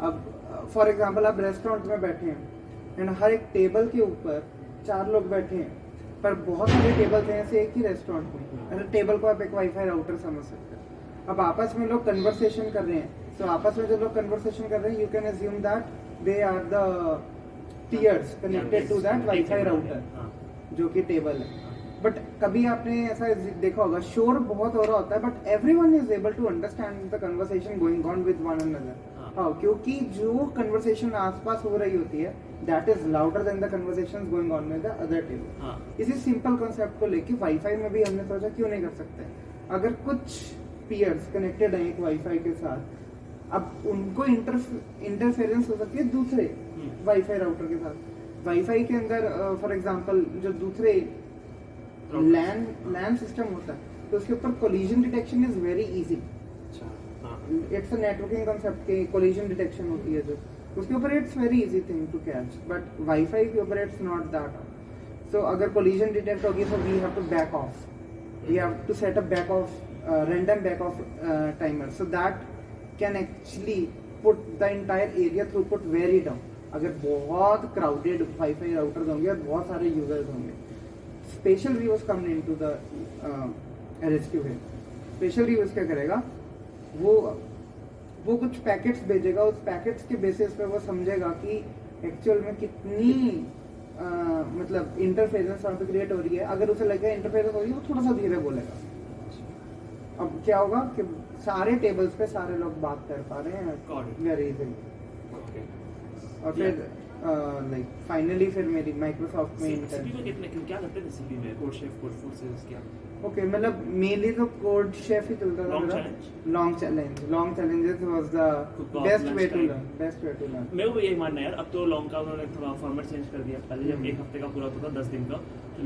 Speaker 3: अब फॉर एग्जांपल आप रेस्टोरेंट में बैठे हैं एंड हर एक टेबल के ऊपर 4 लोग बैठे हैं, पर बहुत सारे टेबल्स हैं ऐसे एक ही रेस्टोरेंट में, और टेबल को आप एक वाईफाई राउटर समझ सकते हैं। अब आपस में लोग कन्वर्सेशन कर रहे हैं, तो आपस में जो लोग कन्वर्सेशन कर रहे हैं, you can assume that they are the tiers connected to that wifi router जो कि टेबल है। बट कभी आपने ऐसा देखा होगा, शोर बहुत हो रहा होता है but everyone is able to understand the conversation going on with one another. हाँ, क्योंकि जो कन्वर्सेशन आसपास हो रही होती है that is louder than the conversations going on with the other table. इसी सिंपल कॉन्सेप्ट को लेके वाईफाई में भी हमने सोचा क्यों नहीं कर सकते। अगर कुछ पीयर्स कनेक्टेड हैं एक वाईफाई के साथ, अब उनको इंटरफेरेंस हो सकती है दूसरे वाईफाई राउटर के साथ। वाईफाई के अंदर फॉर एग्जांपल जो दूसरे लैन सिस्टम होता है, तो उसके ऊपर collision detection is very easy. It's a networking concept के कोलिजन डिटेक्शन होती है जो उसके ऊपर, it's very easy thing to catch, but wifi के ऊपर इट्स नॉट दैट। सो अगर कोलिजन डिटेक्ट होगी तो we have to back off, we have to set a back off random back off timer, so that can actually put the entire area throughput very down. अगर बहुत crowded wifi routers होंगे और बहुत सारे users होंगे, special reviews come into the rescue है। Special reviews क्या करेगा, वो कुछ पैकेट्स भेजेगा, उस पैकेट्स के बेसिस पे वो समझेगा कि एक्चुअल में कितनी मतलब इंटरफेरेंस वहाँ पे क्रिएट हो रही है। अगर उसे लगेगा इंटरफेरेंस हो रही है, वो थोड़ा सा धीरे बोलेगा। अब क्या होगा कि सारे टेबल्स पे सारे लोग बात कर पा रहे हैं वेरी इजीली। और फिर लाइक फाइनली फिर मेरी माइक्रोसॉफ्ट में
Speaker 1: सीपी को कितने क्या करते थे सीपी में, कोड शेफ कोड फोर्सेस क्या?
Speaker 3: ओके, मतलब मेनली तो कोड शेफ ही चलता था मेरा। Long challenges was the best way to learn.
Speaker 1: मेरे को यही मानना है यार, अब तो लॉन्ग का उन्होंने थोड़ा फॉर्मेट चेंज कर दिया। पहले जब 1 हफ्ते का पूरा होता था 10 दिन का,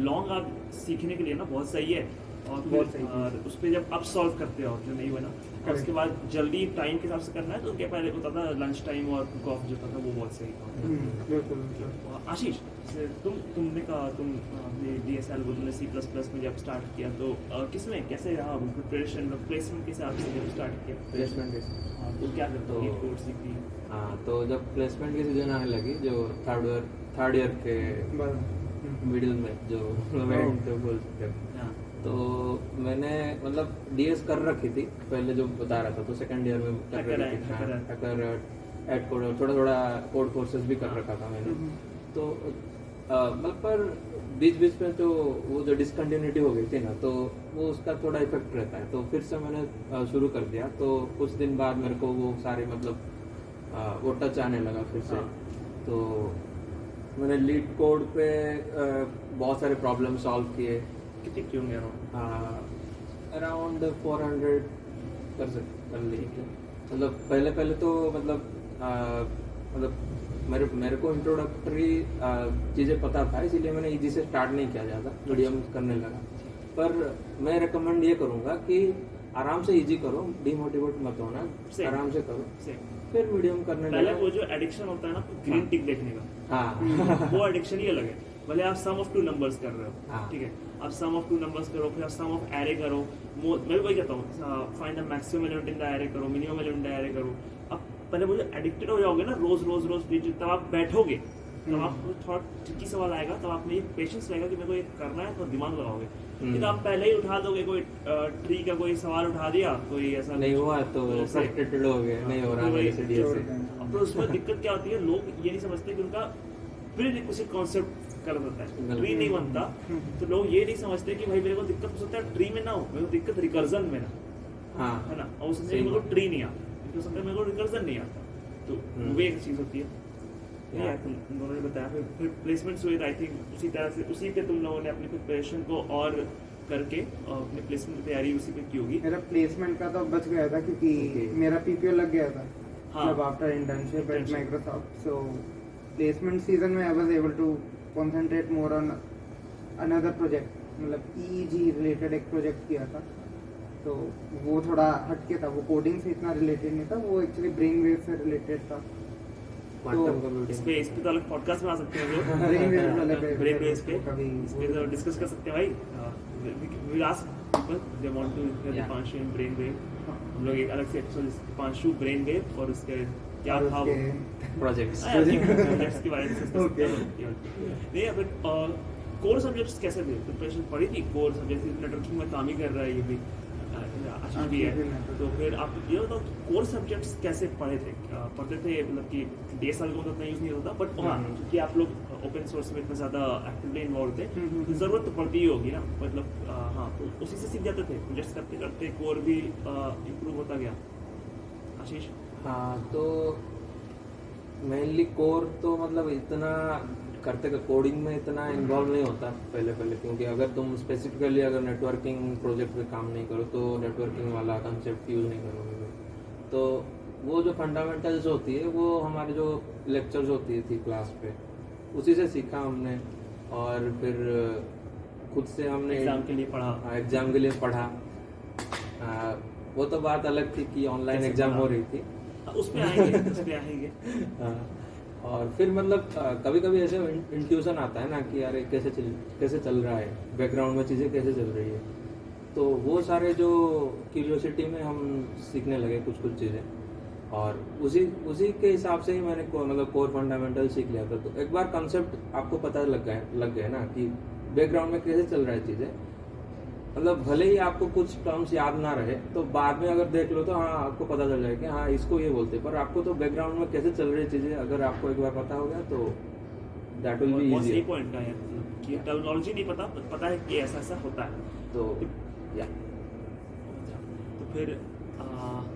Speaker 1: लॉन्ग आप सीखने के लिए ना बहुत सही है। और उस पर जब आप सॉल्व करते हो जो नहीं हुआ ना, उसके बाद जल्दी टाइम के हिसाब से करना है, तो क्या पहले होता था लंच टाइम और कुक ऑफ जो था वो बहुत सही था। आशीष, तुमने कहा तुम DSL वो तुमने C++ में जब स्टार्ट किया, तो किसमें कैसे रहा प्रिपरेशन, प्लेसमेंट के हिसाब से जब स्टार्ट किया?
Speaker 2: प्लेसमेंट
Speaker 1: तो क्या करते हो कोड सीखी?
Speaker 2: हाँ, तो जब प्लेसमेंट की सीजन आने लगी, जो थर्ड ईयर के मिडिल में जो बोल सकते हैं, तो मैंने मतलब DS कर रखी थी पहले जो बता रहा था, तो सेकंड ईयर में कर रखी थी, एड कोड थोड़ा कोड कोर्सेज भी कर रखा था मैंने। तो मतलब पर बीच में तो वो जो डिसकंटिन्यूटी हो गई थी ना, तो वो उसका थोड़ा इफेक्ट रहता है। तो फिर से मैंने शुरू कर दिया, तो कुछ दिन बाद मेरे को वो सारे मतलब वो टच आने लगा फिर से। तो मैंने लीड कोड पे बहुत सारे प्रॉब्लम सॉल्व किए।
Speaker 1: कितने क्यों गया
Speaker 2: अराउंड 400 कर लिए। मतलब पहले तो मतलब मेरे को इंट्रोडक्टरी चीज़ें पता था, इसीलिए मैंने इजी से स्टार्ट नहीं किया ज़्यादा, मीडियम करने लगा। पर मैं रिकमेंड ये करूँगा कि आराम से इजी करो, डिमोटिवेट मत होना, आराम से करो, फिर मीडियम करने लगा।
Speaker 1: पहले वो जो एडिक्शन होता है ना ग्रीन टिक देखने का,
Speaker 2: हाँ
Speaker 1: वो एडिक्शन ही अलग है। भले आप सम ऑफ 2 नंबर्स कर रहे हो, ठीक है, आप सम ऑफ 2 नंबर्स करो, फिर आप सम ऑफ एरे करो। मैं वही कहता हूँ, find the maximum element in the array करो, minimum element in the array करो। अब पहले वो जो एडिक्टेड हो जाओगे ना रोज, तब आप बैठोगे तब आपको थोड़ा ट्रिकी सवाल आएगा, तब आप में एक पेशेंस रहेगा कि मेरे को ये करना है, तो दिमाग लगाओगे। लेकिन आप पहले ही उठा दोगे, कोई ट्री का कोई सवाल उठा दिया, कोई ऐसा
Speaker 2: नहीं हुआ तो
Speaker 1: ऐसे-
Speaker 2: फ्रस्ट्रेटेड हो गए, नहीं हो रहा
Speaker 1: तो
Speaker 2: मेरे
Speaker 1: वही
Speaker 2: से डीएस
Speaker 3: छोड़
Speaker 2: से।
Speaker 3: देंगे।
Speaker 1: अब तो उसमें दिक्कत क्या होती है, लोग ये नहीं समझते कि उनका प्री रिक्विजिट कॉन्सेप्ट कर देता है,
Speaker 2: बिल्कुल।
Speaker 1: ट्री नहीं बनता, तो लोग ये नहीं समझते कि भाई मेरे को दिक्कत हो सकता है ट्री में ना हो, मेरे को दिक्कत रिकर्जन में ना,
Speaker 2: हाँ
Speaker 1: है ना, और उससे
Speaker 2: सही
Speaker 1: मेरे को
Speaker 2: बात।
Speaker 1: ट्री नहीं आता, हो सकता है मेरे को रिकर्जन नहीं आता, तो वो भी एक चीज होती है।
Speaker 2: Yeah.
Speaker 1: ये तुम दोनों ने बताया, फिर प्लेसमेंट्स हुए, आई थिंक उसी तरह से उसी पे तुम लोगों ने अपनी प्रिपरेशन को और करके अपनी प्लेसमेंट की तैयारी उसी पे की होगी।
Speaker 3: मेरा प्लेसमेंट का तो बच गया था क्योंकि
Speaker 2: Okay.
Speaker 3: मेरा पीपीओ लग गया था
Speaker 1: हाँ।
Speaker 3: मतलब after internship at
Speaker 1: Internship.
Speaker 3: Microsoft. So placement season में I was able to concentrate more on another project, मतलब ईईजी रिलेटेड एक प्रोजेक्ट किया था, तो वो थोड़ा हटके था, वो कोडिंग से इतना रिलेटेड नहीं था, वो एक्चुअली ब्रेन वेव से रिलेटेड था।
Speaker 2: क्वांटम
Speaker 1: इस
Speaker 2: कंप्यूटिंग।
Speaker 1: पे तो अलग पॉडकास्ट में आ सकते हैं लोग।
Speaker 3: ब्रेन वेव वाले पे
Speaker 1: ब्रेन वेव्स पे
Speaker 3: कभी
Speaker 1: इस पे तो डिस्कस कर सकते हैं भाई। We ask people they want to hear
Speaker 2: Yeah.
Speaker 1: Deepanshu in brainwave. हम लोग एक अलग से एपिसोड दीपांशु ब्रेन वेव और उसके क्या
Speaker 3: और
Speaker 1: था वो
Speaker 3: उसके
Speaker 2: प्रोजेक्ट्स।
Speaker 1: प्रोजेक्ट्स के बारे में डिस्कस करते
Speaker 3: Okay.
Speaker 1: हैं। नहीं फिर कोर सब्जेक्ट्स कैसे थे? प्रिपरेशन पढ़ी थी कोर सब्जेक्ट्स, नेटवर्किंग में काम ही कर रहा है ये भी, आशीष भी है, तो फिर आप ये बताओ कोर सब्जेक्ट्स कैसे पढ़े थे? पढ़ते थे मतलब कि डीएस वाले को तो उतना यूज नहीं होता, बट हाँ क्योंकि आप लोग ओपन सोर्स में इतना ज़्यादा एक्टिवली इन्वॉल्व थे, तो ज़रूरत तो पड़ती ही होगी ना, मतलब हाँ, तो उसी से सीख जाते थे, प्रोजेक्ट्स करते करते कोर भी इम्प्रूव होता गया। आशीष?
Speaker 2: हाँ तो मेनली कोर तो मतलब इतना करते का कोडिंग में इतना इन्वॉल्व नहीं होता पहले पहले, क्योंकि अगर तुम स्पेसिफिकली अगर नेटवर्किंग प्रोजेक्ट पे काम नहीं करो तो नेटवर्किंग वाला कंसेप्ट यूज नहीं करोगे। तो वो जो फंडामेंटल्स होती है वो हमारे जो लेक्चर्स होती थी क्लास पे उसी से सीखा हमने, और फिर खुद से हमने
Speaker 1: एग्जाम के लिए पढ़ा।
Speaker 2: एग्जाम के लिए पढ़ा। वो तो बात अलग थी कि ऑनलाइन
Speaker 1: कैसे
Speaker 2: एग्जाम
Speaker 1: पढ़ा?
Speaker 2: हो रही थी।
Speaker 1: उस पे आएंगे, उस पे आएंगे।
Speaker 2: हाँ, और फिर मतलब कभी कभी ऐसे इंट्यूशन आता है ना कि यार ये कैसे चल रहा है, बैकग्राउंड में चीज़ें कैसे चल रही है, तो वो सारे जो क्यूरियोसिटी में हम सीखने लगे कुछ कुछ चीज़ें, और उसी के हिसाब से ही मैंने मतलब कोर फंडामेंटल सीख लिया था। तो एक बार कंसेप्ट आपको पता लग गया ना कि बैकग्राउंड में कैसे चल रहा है चीज़ें, मतलब भले ही आपको कुछ टर्म्स याद ना रहे तो बाद में अगर देख लो तो हाँ आपको पता चल जाए कि हाँ इसको ये बोलते हैं, पर आपको तो बैकग्राउंड में कैसे चल रही चीज़ें अगर आपको एक बार पता हो गया तो दैट विल बी
Speaker 1: बहुत सही
Speaker 2: इजी।
Speaker 1: पॉइंट का है, मतलब कि टर्मिनोलॉजी नहीं पता, पता है कि ऐसा ऐसा होता है।
Speaker 2: तो या
Speaker 1: तो फिर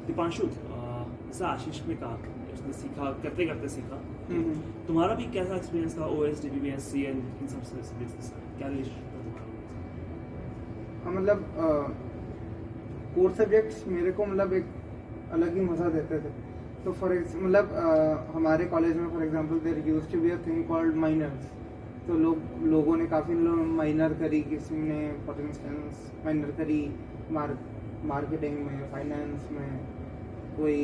Speaker 1: दीपांशु, जैसा आशीष में कहा उसने सीखा, करते करते सीखा, तुम्हारा भी कैसा एक्सपीरियंस था ओएस डीबीबीएस सी एंड इन सब सब्जेक्ट्स के साथ? क्या रिलेशन था तुम्हारा?
Speaker 3: हाँ, मतलब कोर सब्जेक्ट्स मेरे को मतलब एक अलग ही मज़ा देते थे। तो मतलब हमारे कॉलेज में for example there used to be a thing called minors. तो लोगों ने काफ़ी माइनर करी, किसी ने फॉर इंस्टेंस माइनर करी मार्केटिंग में, फाइनेंस में, कोई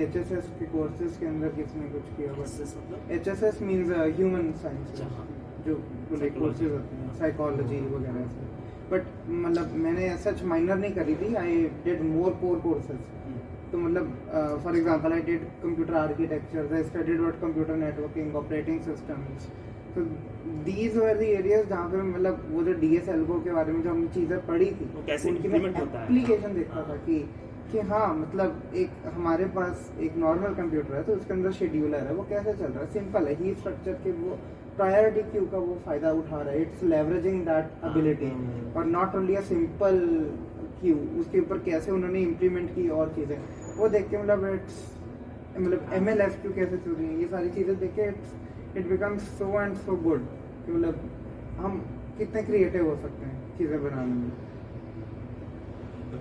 Speaker 3: HSS के कोर्सेज के अंदर किसी ने कुछ किया।
Speaker 1: SS मतलब
Speaker 3: HSS मीन्स ह्यूमन साइंस,
Speaker 1: अच्छा, हाँ।
Speaker 3: जो कोर्सेज होते हैं साइकोलॉजी वगैरह से। बट मतलब मैंने सच माइनर नहीं करी थी, I did more core courses. तो मतलब for example I did computer architecture, I studied what computer networking, operating systems. तो दीज वर द एरियाज जहाँ पे मतलब वो जो डीएस एल्गो के बारे में जो हमने चीज़ें पढ़ी थी
Speaker 1: वो कैसे
Speaker 3: उनकी
Speaker 1: implement होता है।
Speaker 3: एप्लीकेशन देखता था कि हाँ मतलब एक हमारे पास एक नॉर्मल कंप्यूटर है तो उसके अंदर शेड्यूलर है, वो कैसे चल रहा है, सिंपल है, ही स्ट्रक्चर के वो प्रायोरिटी क्यू का वो फायदा उठा रहा है, इट्स लेवरेजिंग दैट एबिलिटी, और not only a simple Q, उसके ऊपर कैसे उन्होंने इम्प्लीमेंट की और चीज़ें वो देख के मतलब MLF क्यू कैसे चल रही है, ये सारी चीज़ें देख के it becomes so and so good कि मतलब हम कितने क्रिएटिव हो सकते हैं चीज़ें बनाने में।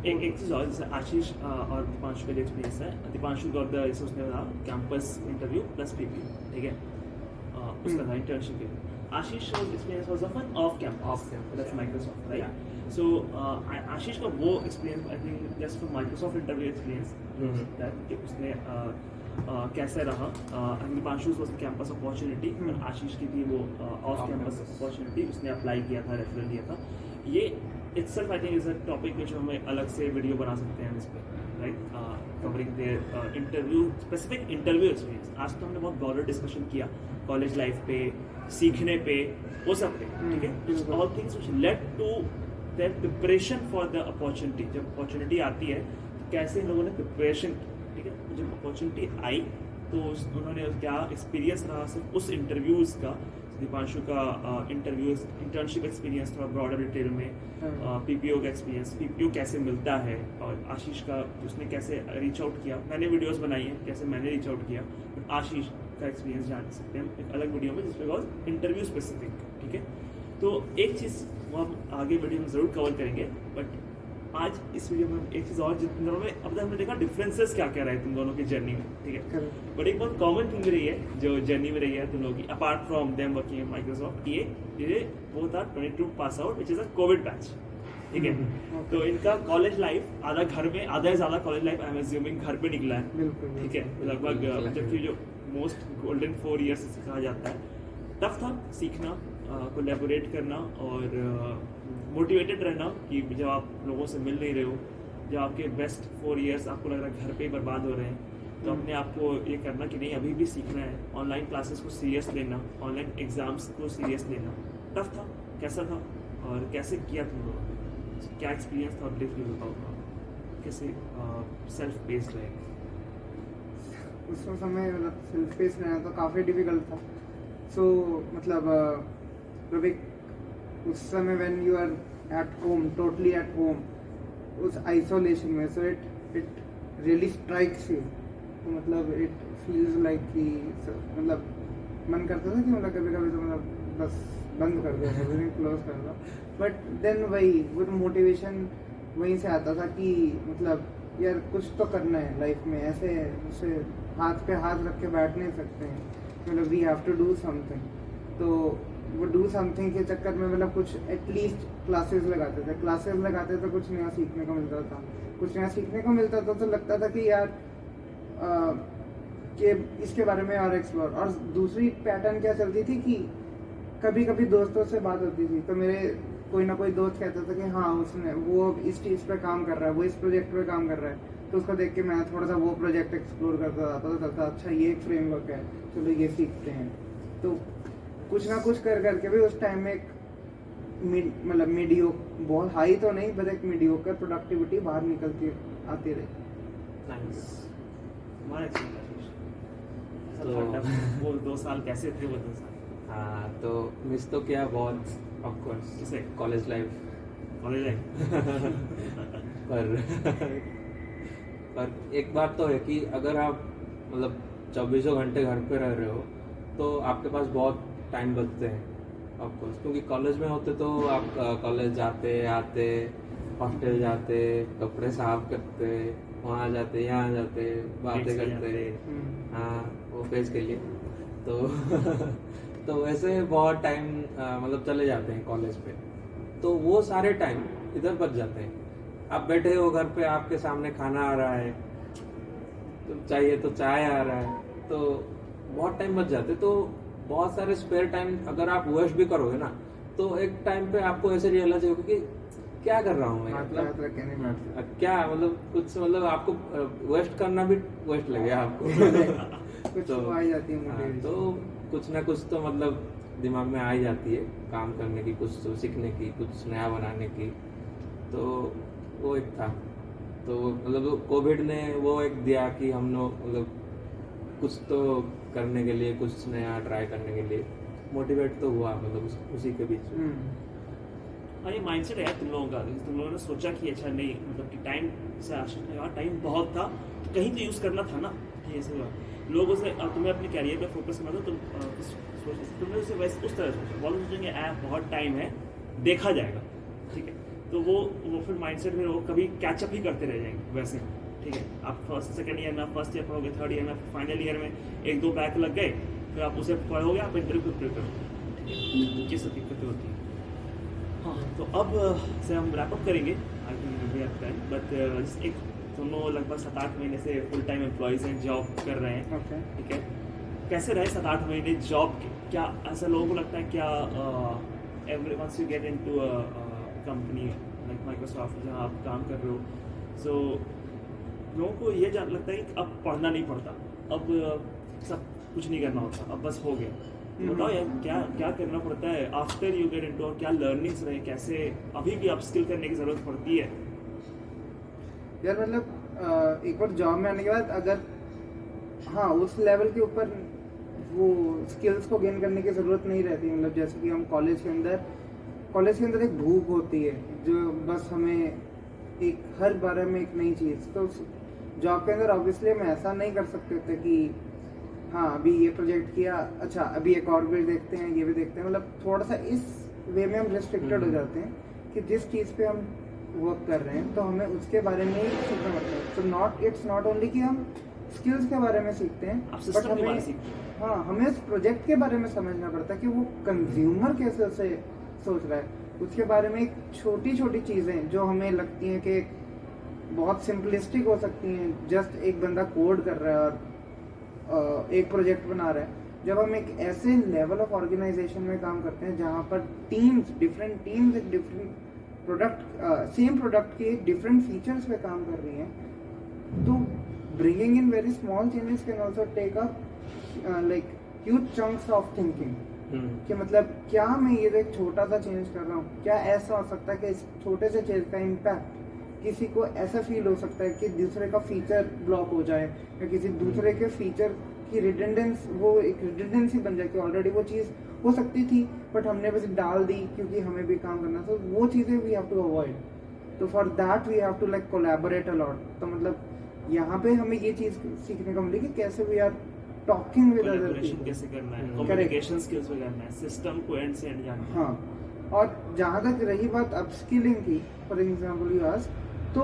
Speaker 1: एक चीज़ और, जैसे आशीष और दीपांशु का जो एक्सपीरियंस है, दीपांशु गॉट द जैसे उसने बताया कैंपस इंटरव्यू प्लस पीपी, ठीक है, उसका था इंटर्नशिप के लिए। Ashish experience was of off campus, that's Microsoft, right? So Ashish का वो experience I think just from Microsoft interview experience that कि उसने कैसे रहा। दीपांशु वाज कैंपस अपॉर्चुनिटी और आशीष की थी वो ऑफ कैंपस अपॉर्चुनिटी, उसने अप्लाई किया था, रेफरल लिया था। ये itself I think is a topic which हमें अलग से वीडियो बना सकते हैं इस पे, right, covering their interview, specific interview experience. आज तो हमने बहुत ब्रॉडर डिस्कशन किया कॉलेज लाइफ पे, सीखने पे, वो सब पे, ठीक है. All things which led to their preparation for the opportunity. जब अपॉर्चुनिटी आती है तो कैसे इन लोगों ने प्रिपरेशन की, ठीक है. जब अपॉर्चुनिटी आई तो उन्होंने क्या एक्सपीरियंस रहा सिर्फ उस इंटरव्यूज़ का. दीपांशु का इंटर्नशिप एक्सपीरियंस थोड़ा ब्रॉडर डिटेल में, पीपीओ का एक्सपीरियंस, पीपीओ कैसे मिलता है, और आशीष का उसने कैसे रीच आउट किया. मैंने वीडियोस बनाई हैं कैसे मैंने रीच आउट किया, बट आशीष का एक्सपीरियंस जान सकते हैं एक अलग वीडियो में जिसमें बिकॉज इंटरव्यू स्पेसिफिक, ठीक है. तो एक चीज़ वो हम आगे वीडियो में ज़रूर कवर करेंगे, बट आज इस वीडियो में एक चीज़ और, जिन दोनों में अब तक हमने देखा डिफरेंसेस क्या क्या रहे तुम दोनों की जर्नी में, ठीक है. बट एक बहुत कॉमन थिंग रही है जो जर्नी में रही है तुम लोगों की, apart from them working in Microsoft, ये both are 22 pass out which is a COVID batch, ठीक है. तो इनका कॉलेज लाइफ आधा घर में, आधा से ज़्यादा college life I am assuming घर पे निकला है, ठीक है. लगभग जबकि जो मोस्ट गोल्डन 4 years कहा जाता है, टफ था सीखना, कोलैबोरेट करना और मोटिवेटेड रहना कि जब आप लोगों से मिल नहीं रहे हो, जब आपके बेस्ट 4 years आपको लग रहा है घर पे ही बर्बाद हो रहे हैं, तो अपने आप को ये करना कि नहीं अभी भी सीखना है, ऑनलाइन क्लासेस को सीरियस लेना, ऑनलाइन एग्जाम्स को सीरियस लेना. टफ था, कैसा था और कैसे किया तुम लोगों ने, क्या एक्सपीरियंस था, ब्रीफली बताओ कैसे सेल्फ बेस्ड रहे.
Speaker 3: उस समय मतलब सेल्फ पेस रहना तो काफ़ी डिफिकल्ट था. सो मतलब एक उस समय when you are at home, totally at home, उस आइसोलेशन में, so it really strikes you. तो मतलब इट फील्स लाइक कि मतलब मन करता था कि मतलब कभी कभी तो मतलब बस बंद कर दो, एवरीथिंग क्लोज कर दो. बट देन वो मोटिवेशन वहीं से आता था कि मतलब यार कुछ तो करना है लाइफ में, ऐसे हाथ पे हाथ रख के बैठ नहीं सकते हैं, मतलब we have to do something. तो वो डू समथिंग के चक्कर में मतलब कुछ एटलीस्ट क्लासेस लगाते थे, कुछ नया सीखने को मिलता था, तो लगता था कि यार कि इसके बारे में और एक्सप्लोर. और दूसरी पैटर्न क्या चलती थी कि कभी कभी दोस्तों से बात होती थी तो मेरे कोई ना कोई दोस्त कहता था कि हाँ उसने वो इस चीज़ पे काम कर रहा है, वो इस प्रोजेक्ट पे काम कर रहा है, तो उसको देख के मैं थोड़ा सा वो प्रोजेक्ट एक्सप्लोर करता था, तो चलता अच्छा ये एक फ्रेमवर्क है, चलो ये सीखते हैं. तो कुछ ना कुछ कर करके भी उस टाइम में एक मतलब मीडियो, बहुत हाई तो नहीं बट एक मीडियोकर प्रोडक्टिविटी बाहर निकलती आती रही.
Speaker 1: हमारा एक्सपीरियंस
Speaker 2: तो
Speaker 1: वो 2 साल कैसे थे, वो 2 साल.
Speaker 2: हाँ, तो मिस तो किया बहुत, ऑफ कोर्स,
Speaker 1: किसे?
Speaker 2: College life. पर एक बात तो है कि अगर आप मतलब 24 घंटे घर पे रह रहे हो तो आपके पास बहुत टाइम बचते हैं, ऑफ कोर्स. क्योंकि कॉलेज में होते तो आप कॉलेज जाते आते, हॉस्टल जाते, कपड़े साफ करते, वहाँ जाते यहाँ जाते, बातें करते, हाँ वो फेस के लिए तो तो वैसे बहुत टाइम मतलब चले जाते हैं कॉलेज पे. तो वो सारे टाइम इधर बच जाते हैं. आप बैठे हो घर पे, आपके सामने खाना आ रहा है, तो चाहिए तो चाय आ रहा है, तो बहुत टाइम बच जाते. तो बहुत सारे स्पेयर टाइम अगर आप वेस्ट भी करोगे ना, तो एक टाइम पे आपको ऐसे रियलाइज होगा कि क्या कर रहा हूँ मैं, मतलब क्या मतलब कुछ मतलब आपको वेस्ट करना भी वेस्ट लगेगा आपको.
Speaker 3: कुछ तो आ जाती है
Speaker 2: हाँ, तो कुछ ना कुछ तो मतलब दिमाग में आ ही जाती है काम करने की, कुछ तो सीखने की, कुछ नया बनाने की. तो वो एक था. तो मतलब कोविड ने वो एक दिया कि हम लोग मतलब कुछ तो करने के लिए, कुछ नया ट्राई करने के लिए मोटिवेट तो हुआ, मतलब उसी के बीच में.
Speaker 1: और ये माइंडसेट है तुम लोगों का, तुम लोगों ने सोचा कि अच्छा नहीं मतलब कि टाइम से यार टाइम बहुत था तो कहीं तो यूज़ करना था ना, कि ऐसे हुआ. लोगों से तुम्हें अपने कैरियर पे फोकस करना था, तुमने उसे वैसे उस तरह सोचा, बहुत सोचेंगे बहुत टाइम है देखा जाएगा, ठीक है. तो वो फिर माइंडसेट में वो कभी कैचअप ही करते रह जाएंगे वैसे, ठीक है. आप सेकेंड ईयर में, फर्स्ट ईयर पढ़ोगे, थर्ड ईयर में, फाइनल ईयर में 1-2 बैक लग गए, फिर आप उसे पढ़ोगे, आप इंटरव्यू प्रिपेयर करोगे, ठीक है. ये सब दिक्कतें होती हैं. हाँ, तो अब से हम रैपअप करेंगे, आई थिंक बट एक दोनों लगभग 7-8 महीने से फुल टाइम एम्प्लॉयज़ हैं, जॉब कर रहे हैं, ठीक है. कैसे रहे 7-8 महीने जॉब के? क्या ऐसा लोगों को लगता है क्या every once you get into a company like Microsoft जहाँ आप काम कर रहे हो, सो लोगों को ये जान लगता है कि अब पढ़ना नहीं पड़ता, अब सब कुछ नहीं करना होता, अब बस हो गया। तो बताओ यार क्या क्या करना पड़ता है आफ्टर यू गेट इनटू, और क्या लर्निंग्स रहे, कैसे अभी भी अपस्किल करने की ज़रूरत पड़ती है?
Speaker 3: यार मतलब एक बार जॉब में आने के बाद अगर हाँ उस लेवल के ऊपर वो स्किल्स को गेन करने की ज़रूरत नहीं रहती, मतलब जैसे कि हम कॉलेज के अंदर एक भूख होती है जो बस हमें एक हर बारे में एक नई चीज़, तो जॉब के अंदर ऑब्वियसली हम ऐसा नहीं कर सकते थे कि हाँ अभी ये प्रोजेक्ट किया, अच्छा अभी एक और भी देखते हैं, ये भी देखते हैं, मतलब थोड़ा सा इस वे में हम रिस्ट्रिक्टेड हो जाते हैं कि जिस चीज़ पे हम वर्क कर रहे हैं तो हमें उसके बारे में ही सीखना पड़ता है। तो इट्स नॉट ओनली कि हम स्किल्स के बारे में सीखते हैं,
Speaker 1: आप
Speaker 3: बट
Speaker 1: सिस्टम के बारे में
Speaker 3: हमें
Speaker 1: सीखते हैं।
Speaker 3: हाँ हमें इस प्रोजेक्ट के बारे में समझना पड़ता है कि वो कंज्यूमर कैसे उसे सोच रहा है, उसके बारे में एक छोटी छोटी चीज़ें जो हमें लगती हैं कि बहुत सिंपलिस्टिक हो सकती हैं, जस्ट एक बंदा कोड कर रहा है और एक प्रोजेक्ट बना रहा है। जब हम एक ऐसे लेवल ऑफ ऑर्गेनाइजेशन में काम करते हैं जहाँ पर डिफरेंट टीम्स एक डिफरेंट प्रोडक्ट सेम प्रोडक्ट के डिफरेंट फीचर्स पे काम कर रही हैं, तो bringing in very small changes can also take up like huge chunks of thinking कि मतलब क्या मैं ये एक छोटा सा चेंज कर रहा हूँ, क्या ऐसा हो सकता है कि इस छोटे से चेंज का इम्पैक्ट किसी को ऐसा फील हो सकता है कि दूसरे का फीचर ब्लॉक हो जाए, या किसी दूसरे के फीचर की रिडंडेंसी बन जाए कि ऑलरेडी वो चीज़ हो सकती थी बट हमने बस डाल दी क्योंकि हमें भी काम करना, तो वो चीज़ें वी हैव टू अवॉइड। तो for that we have to like collaborate a lot. तो मतलब यहाँ पे हमें ये चीज़ सीखने को मिली कि कैसे we are talking with other
Speaker 1: collaboration कैसे करना है, कम्युनिकेशन स्किल्स पे करना है, सिस्टम को एंड से एंड जानना है।
Speaker 3: हाँ, और जहाँ तक रही बात अपस्किलिंग की, फॉर एग्जांपल यू आस्क, तो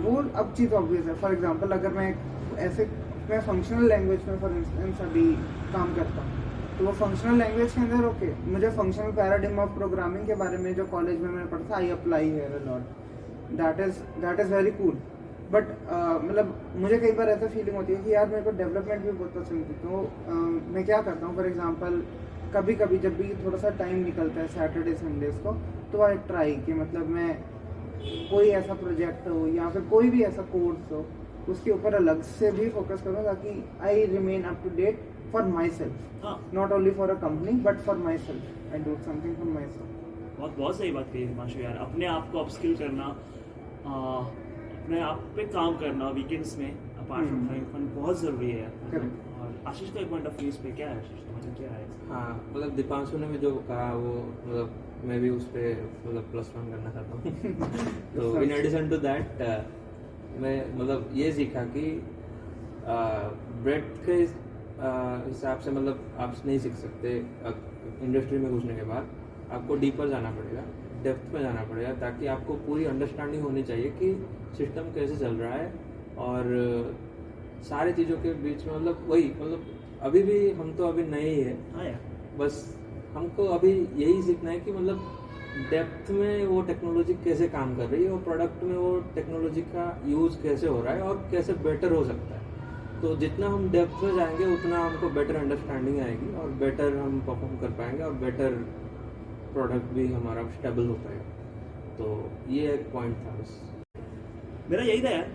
Speaker 3: वो अब चीज़ ऑब्वियस है। फॉर एग्जांपल अगर मैं फंक्शनल लैंग्वेज में फॉर इंस्टेंस अभी काम करता हूँ, तो वो फंक्शनल लैंग्वेज के अंदर ओके मुझे फंक्शनल पैराडिग्म ऑफ प्रोग्रामिंग के बारे में जो कॉलेज में मैंने पढ़ा था, I apply here a lot, that is very cool. But मतलब मुझे कई बार ऐसा फीलिंग होती है कि यार मेरे को डेवलपमेंट भी बहुत पसंद थी, तो मैं क्या करता हूँ, फॉर एग्जांपल कभी कभी जब भी थोड़ा सा टाइम निकलता है सैटरडे संडेज को, तो आई ट्राई कि मतलब मैं कोई ऐसा प्रोजेक्ट हो या फिर कोई भी ऐसा कोर्स हो उसके ऊपर अलग से भी फोकस करूँ ताकि I remain up to date for myself, not only for a company but for myself, I do something for myself.
Speaker 1: बहुत सही बात कही हिमांशु यार, अपने आप को अपस्किल करना, अपने आप पे काम करना वीकेंड्स में अपार्ट फ्रॉम हैविंग फन बहुत ज़रूरी है यार। और आशीष का एक पॉइंट ऑफ व्यू इस पे क्या है आशीष, मतलब क्या है?
Speaker 2: हाँ मतलब दीपांशु ने भी जो कहा वो मतलब मैं भी उस पर मतलब +1 करना चाहता हूँ। तो इन एडिशन टू दैट मैं मतलब ये सीखा कि ब्रेड्थ के हिसाब से मतलब आप नहीं सीख सकते। इंडस्ट्री में घुसने के बाद आपको डीपर जाना पड़ेगा, डेप्थ में जाना पड़ेगा, ताकि आपको पूरी अंडरस्टैंडिंग होनी चाहिए कि सिस्टम कैसे चल रहा है। और सारी चीज़ों के बीच में मतलब वही मतलब अभी भी हम तो अभी नए ही है,
Speaker 1: हाँ यार,
Speaker 2: बस हमको अभी यही सीखना है कि मतलब डेप्थ में वो टेक्नोलॉजी कैसे काम कर रही है और प्रोडक्ट में वो टेक्नोलॉजी का यूज़ कैसे हो रहा है और कैसे बेटर हो सकता है। तो जितना हम डेप्थ में जाएंगे उतना हमको बेटर अंडरस्टैंडिंग आएगी और बेटर हम परफॉर्म कर पाएंगे और बेटर प्रोडक्ट भी हमारा स्टेबल हो पाएगा। तो ये एक पॉइंट था बस।
Speaker 1: मेरा यही था यार,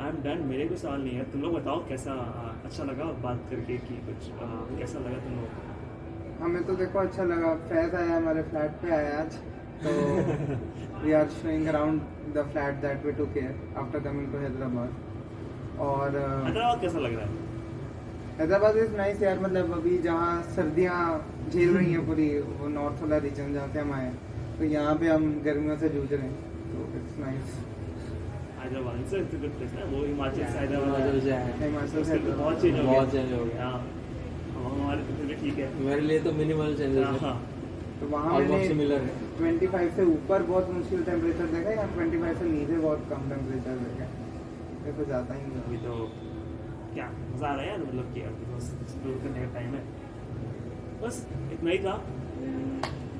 Speaker 1: आई एम डन, मेरे कोई सवाल नहीं है। तुम लोग बताओ कैसा अच्छा लगा बात करके कि कुछ कैसा लगा तुम लोग?
Speaker 3: हमें तो देखो अच्छा लगा, फैज आया हमारे फ्लैट पे आया आज, तो we are showing around the flat that we took care after coming to Hyderabad. और
Speaker 1: हैदराबाद कैसा लग रहा है?
Speaker 3: हैदराबाद इज नाइस यार, मतलब अभी जहाँ सर्दियाँ झेल रही हैं पूरी वो नॉर्थ वाला रीजन जहाँ से हम आए, तो यहाँ पे हम गर्मियों से जूझ रहे हैं, तो इट्स नाइस।
Speaker 1: हैदराबाद से इट्स गुड प्लेस ना, वो हिमाचल से
Speaker 2: हिमाचल
Speaker 1: हैदराबाद
Speaker 2: से है,
Speaker 3: हिमाचल से
Speaker 1: बहुत चेंज हो गया,
Speaker 2: बहुत चेंज हो गया।
Speaker 1: हाँ, हमारे तो फिर भी ठीक है।
Speaker 2: मेरे लिए तो मिनिमल चेंजेस है,
Speaker 1: हाँ,
Speaker 3: तो वहाँ
Speaker 2: ऑलमोस्ट
Speaker 3: मैंने
Speaker 2: सिमिलर है।
Speaker 3: 25 से ऊपर बहुत मुश्किल टेम्परेचर देखा है, 25 से नीचे बहुत कम टेम्परेचर देखा है, मेरे को जाता ही नहीं।
Speaker 1: अभी तो क्या मज़ा आ रहा है यार, मतलब कि अभी बस एक्सप्लोर करने का टाइम है। बस इतना ही था।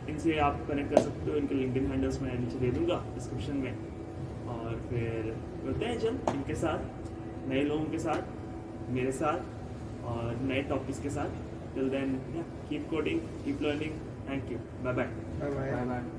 Speaker 1: इनसे आप कनेक्ट कर सकते हो, इनके लिंक्डइन हैंडल्स मैं नीचे दे दूँगा डिस्क्रिप्शन में। और फिर मिलते हैं जल्द इनके साथ, नए लोगों के साथ, मेरे साथ और नए टॉपिक्स के साथ। Till then keep coding, keep learning. Thank you, bye bye.
Speaker 3: Bye bye.
Speaker 2: Bye bye.